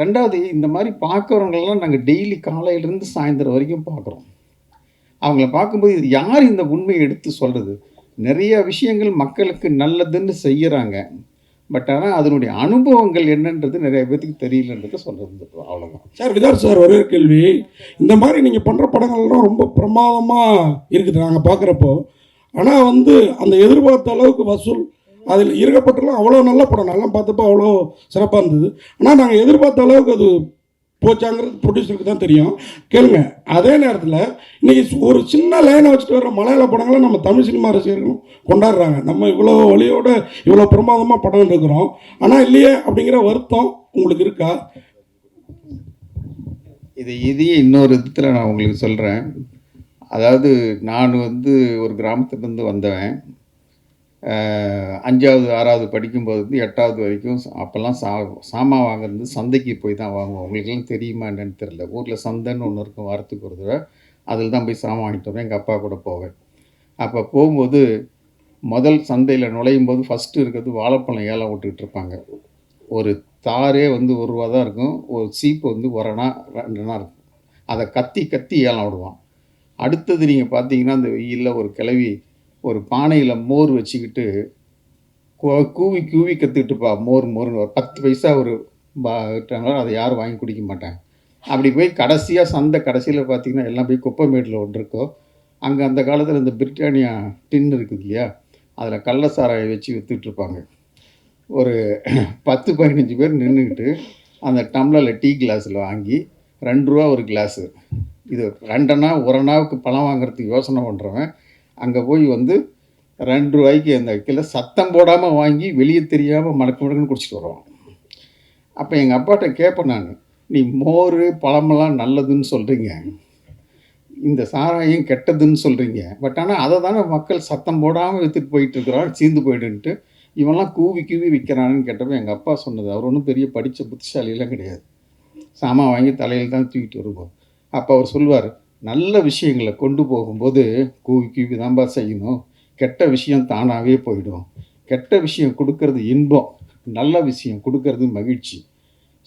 S16: ரெண்டாவது இந்த மாதிரி பார்க்குறவங்களெல்லாம் நாங்கள் டெய்லி காலையிலேருந்து சாயந்தரம் வரைக்கும் பார்க்குறோம். அவங்கள பார்க்கும்போது யார் இந்த உண்மையை எடுத்து சொல்கிறது? நிறைய விஷயங்கள் மக்களுக்கு நல்லதுன்னு செய்கிறாங்க. பட் ஆனால் அதனுடைய அனுபவங்கள் என்னன்றது நிறைய பேருக்கு தெரியலன்றது சொல்கிறது. அவ்வளோதான்
S13: சார். விதார் சார், ஒரே கேள்வி. இந்த மாதிரி நீங்கள் பண்ணுற படங்கள்லாம் ரொம்ப பிரமாதமாக இருக்குது நாங்கள் பார்க்குறப்போ. ஆனால் வந்து அந்த எதிர்பார்த்த அளவுக்கு வசூல் அதில் இருக்கப்பட்டெல்லாம் அவ்வளோ நல்ல படம், நல்லா பார்த்தப்போ அவ்வளோ சிறப்பாக இருந்தது. ஆனால் நாங்கள் எதிர்பார்த்த அளவுக்கு அது போச்சாங்கிறது ப்ரொடியூசருக்கு தான் தெரியும். கேளுங்க. அதே நேரத்தில் இன்றைக்கி ஒரு சின்ன லைனை வச்சுட்டு வர மலையாள படங்களை நம்ம தமிழ் சினிமா ரசிகர்களும் கொண்டாடுறாங்க. நம்ம இவ்வளோ வழியோட இவ்வளோ பிரமாதமாக படம் எடுக்கிறோம், ஆனால் இல்லையே அப்படிங்கிற வருத்தம் உங்களுக்கு இருக்கா?
S16: இதையே இன்னொரு விதத்தில் நான் உங்களுக்கு சொல்கிறேன். அதாவது நான் வந்து ஒரு கிராமத்துலேருந்து வந்தவன். 5வது 6வது படிக்கும்போது வந்து 8வது வரைக்கும் அப்போல்லாம் சாமான் வாங்குறது சந்தைக்கு போய் தான் வாங்குவோம். உங்களுக்கெல்லாம் தெரியுமா என்னன்னு தெரியல. ஊரில் சந்தைன்னு ஒன்று இருக்கும், வாரத்துக்கு ஒரு தடவை. அதில் தான் போய் சாமான் வாங்கிட்டு வருவேன். எங்கள் அப்பா கூட போவேன். அப்போ போகும்போது முதல் சந்தையில் நுழையும் போது ஃபஸ்ட்டு இருக்கிறது வாழைப்பழம் ஏலம் விட்டுக்கிட்டு இருப்பாங்க. ஒரு தாரே வந்து 1 ரூபா தான் இருக்கும். ஒரு சீப்பு வந்து 1 அணா 2 அணா இருக்கும். அதை கத்தி ஏலம் விடுவான். அடுத்தது நீங்கள் பார்த்தீங்கன்னா அந்த வெயிலில் ஒரு கிழவி ஒரு பானையில் மோர் வச்சுக்கிட்டு கூவி கற்றுக்கிட்டுப்பா மோர்னு ஒரு 10 பைசா ஒரு விட்டாங்களோ அதை யாரும் வாங்கி குடிக்க மாட்டாங்க. அப்படி போய் கடைசியாக சந்தை கடைசியில் பார்த்தீங்கன்னா எல்லாம் போய் குப்பைமேட்டில் ஒன்று இருக்கோ. அங்கே அந்த காலத்தில் இந்த பிரிட்டானியா டின் இருக்குது இல்லையா, அதில் கள்ள சாராயை வச்சு விற்றுட்ருப்பாங்க. ஒரு 10-15 பேர் நின்றுக்கிட்டு அந்த டம்ளரில் டீ கிளாஸில் வாங்கி 2 ரூபா ஒரு கிளாஸு. இது 2 அணா 1 அணாவுக்கு பழம் வாங்குறதுக்கு யோசனை பண்ணுறவன் அங்கே போய் வந்து 2 ரூபாய்க்கு அந்த கிலோ சத்தம் போடாமல் வாங்கி வெளியே தெரியாமல் மடக்குன்னு குடிச்சிட்டு வருவான். அப்போ எங்கள் அப்பாட்ட கேட்பேன் நான், நீ மோர் பழமெல்லாம் நல்லதுன்னு சொல்கிறீங்க, இந்த சாராயம் கெட்டதுன்னு சொல்கிறீங்க, பட் ஆனால் அதை தானே மக்கள் சத்தம் போடாமல் விற்றுட்டு போயிட்டுருக்குறான், சீந்து போயிட்டுன்ட்டு இவன்லாம் கூவி விற்கிறான்னு கேட்டப்போ எங்கள் அப்பா சொன்னது, அவர் ஒன்றும் பெரிய படித்த புத்திசாலியெல்லாம் கிடையாது, சாமான் வாங்கி தலையில் தான் தூக்கிட்டு வருவோம். அப்போ அவர் சொல்லுவார், நல்ல விஷயங்களை கொண்டு போகும்போது கூவி தான்பா செய்யணும், கெட்ட விஷயம் தானாகவே போயிடும். கெட்ட விஷயம் கொடுக்கறது இன்பம், நல்ல விஷயம் கொடுக்கறது மகிழ்ச்சி.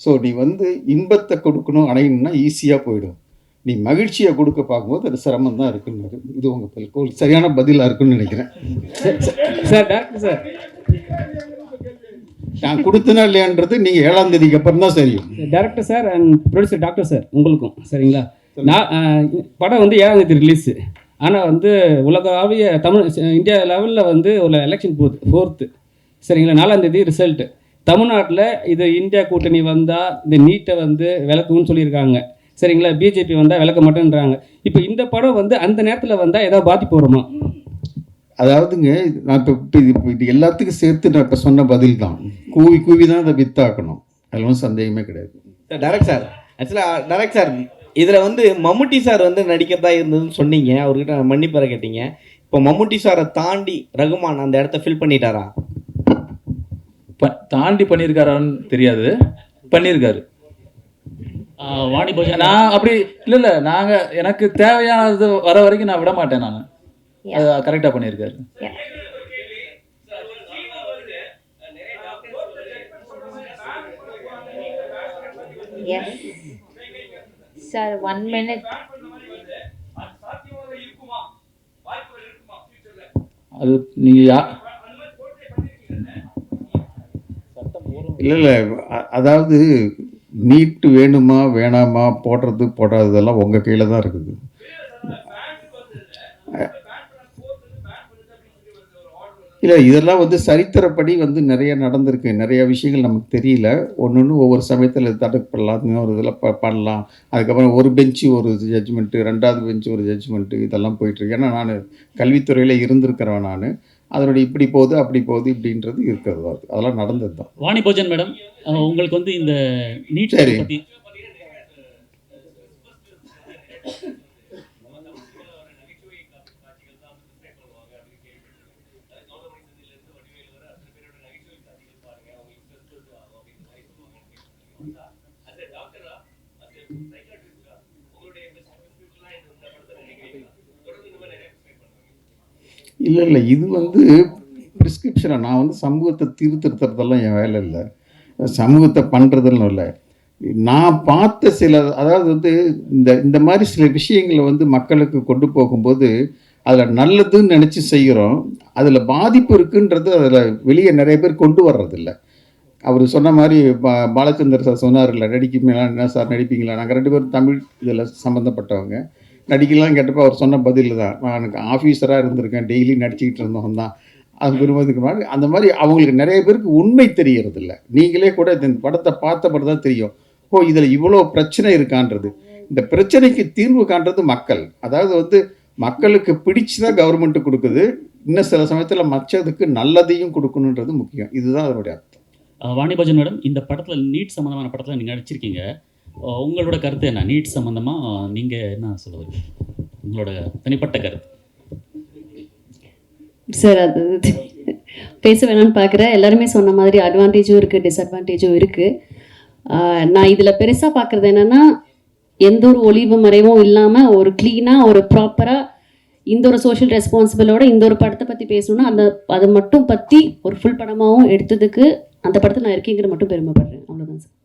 S16: ஸோ நீ வந்து இன்பத்தை கொடுக்கணும் அடையணும்னா ஈஸியாக போயிடும். நீ மகிழ்ச்சியை கொடுக்க பார்க்கும்போது அது சிரமம் தான் இருக்குன்னு. இது உங்கள் சரியான பதிலாக இருக்குன்னு நினைக்கிறேன்.
S14: சார் டாக்டர் சார்,
S16: நான் கொடுத்தனா இல்லையான்றது நீங்கள் 7ஆம் தேதிக்கு அப்புறம் தான் தெரியும்.
S14: Director sir and producer doctor sir, உங்களுக்கும் சரிங்களா. நான் படம் வந்து 7ஆம் தேதி ரிலீஸு. ஆனால் வந்து உலகாவிய இந்தியா லெவலில் வந்து ஒரு எலெக்ஷன் போகுது 4th சரிங்களா. 4ஆம் தேதி ரிசல்ட்டு. தமிழ்நாட்டில் இது இந்தியா கூட்டணி வந்தால் இந்த நீட்டை வந்து விளக்குன்னு சொல்லியிருக்காங்க சரிங்களா. பிஜேபி வந்தால் விளக்க மாட்டேன்றாங்க. இப்போ இந்த படம் வந்து அந்த நேரத்தில் வந்தால் ஏதாவது பாதிப்பு வருமா?
S16: அதாவதுங்க, நான் இப்போ இது எல்லாத்துக்கும் சேர்த்து நான் இப்போ சொன்ன பதில் தான். கூவி தான் அதை வித்தாக்கணும், அதில் ஒன்றும் சந்தேகமே கிடையாது.
S17: டேரக்ட் சார், ஆக்சுவலாக டேரக்ட் சார் இதில் வந்து மம்முட்டி சார் வந்து நடிக்கிறதா இருந்ததுன்னு சொன்னீங்க, அவர்கிட்ட மன்னிப்பற கேட்டீங்க. இப்போ மம்முட்டி சாரை தாண்டி ரகுமான் அந்த இடத்த ஃபில் பண்ணிட்டாரா?
S10: தாண்டி பண்ணியிருக்காரான்னு தெரியாது, பண்ணியிருக்காரு.
S18: வாணி போஜன்
S10: நான் அப்படி இல்லை நாங்கள் எனக்கு தேவையானது வர வரைக்கும் நான் விட மாட்டேன். நான் அது கரெக்டாக பண்ணியிருக்காரு.
S7: Sir 1 minute.
S10: அது நீங்கள்
S16: இல்லை அதாவது நீட்டு வேணுமா வேணாமா போடுறதெல்லாம் உங்கள் கையில் தான் இருக்குது. இல்லை இதெல்லாம் வந்து சரித்திரப்படி வந்து நிறைய நடந்திருக்கு. நிறைய விஷயங்கள் நமக்கு தெரியல. ஒன்று ஒவ்வொரு சமயத்தில் தடுக்கப்படலாம், ஒரு இதில் பண்ணலாம். அதுக்கப்புறம் ஒரு பெஞ்சு ஒரு ஜட்ஜ்மெண்ட்டு, 2வது பெஞ்சு ஒரு ஜட்ஜ்மெண்ட்டு, இதெல்லாம் போயிட்டுருக்கு. ஏன்னா நான் கல்வித்துறையில் இருந்திருக்கிறவன். நான் அதனுடைய இப்படி போகுது அப்படி போகுது இப்படின்றது இருக்கிறது. அதெல்லாம் நடந்தது தான்.
S18: வாணி போஜன் மேடம், உங்களுக்கு வந்து இந்த நீட்
S16: சரி
S18: பற்றி
S16: இல்லை இது வந்து ப்ரிஸ்கிரிப்ஷனை நான் வந்து சமூகத்தை தீர்த்திருத்துறதெல்லாம் என் வேலை இல்லை, சமூகத்தை பண்ணுறதுன்னு இல்லை. நான் பார்த்த சில, அதாவது வந்து இந்த மாதிரி சில விஷயங்களை வந்து மக்களுக்கு கொண்டு போகும்போது அதில் நல்லதுன்னு நினச்சி செய்கிறோம், அதில் பாதிப்பு இருக்குன்றது அதில் வெளியே நிறைய பேர் கொண்டு வர்றதில்ல. அவர் சொன்ன மாதிரி பாலச்சந்தர் சார் சொன்னார்ல, நடிப்பீங்களா என்ன சார் நடிப்பீங்களா? நாங்கள் 2 பேரும் தமிழ் இதில் சம்மந்தப்பட்டவங்க. நடிக்கலாம் கேட்டப்போ அவர் சொன்ன பதில் தான், நான் எனக்கு ஆஃபீஸராக இருந்திருக்கேன், டெய்லி நடிச்சுக்கிட்டு இருந்தவன் தான். அது விரும்பதுக்கு மாதிரி அந்த மாதிரி அவங்களுக்கு நிறைய பேருக்கு உண்மை தெரியறதில்ல. நீங்களே கூட இந்த படத்தை பார்த்தபடி தான் தெரியும், ஓ இதில் இவ்வளோ பிரச்சனை இருக்கான்றது. இந்த பிரச்சனைக்கு தீர்வு காண்றது மக்கள். அதாவது வந்து மக்களுக்கு பிடிச்சி தான் கவர்மெண்ட்டு கொடுக்குது. இன்னும் சில சமயத்தில் மற்றதுக்கு நல்லதையும் கொடுக்கணுன்றது முக்கியம். இதுதான் அதனுடைய அர்த்தம்.
S18: வாணி போஜன் மேடம், இந்த படத்தில் நீட் சம்மந்தமான படத்தில் நீங்கள் நடிச்சிருக்கீங்க. உங்களோட கருத்து என்ன? நீட் சம்மந்தமாக நீங்கள் என்ன சொல்லுவீங்க, உங்களோட தனிப்பட்ட கருத்து?
S11: சார் அது பேச வேணான்னு பார்க்குறேன். எல்லாருமே சொன்ன மாதிரி அட்வான்டேஜும் இருக்குது, டிஸ்அட்வான்டேஜும் இருக்குது. நான் இதில் பெருசாக பார்க்குறது என்னென்னா, எந்த ஒரு ஒளிவு மறைவும் இல்லாமல் ஒரு க்ளீனாக ஒரு ப்ராப்பராக இந்த ஒரு சோஷியல் ரெஸ்பான்சிபிளோட இந்த ஒரு படத்தை பற்றி பேசணுன்னா அதை மட்டும் பற்றி ஒரு ஃபுல் படமாகவும் எடுத்ததுக்கு அந்த படத்தில் நான் இருக்கேங்கிற மட்டும் பெருமைப்படுறேன். அவ்வளோதான் சார்.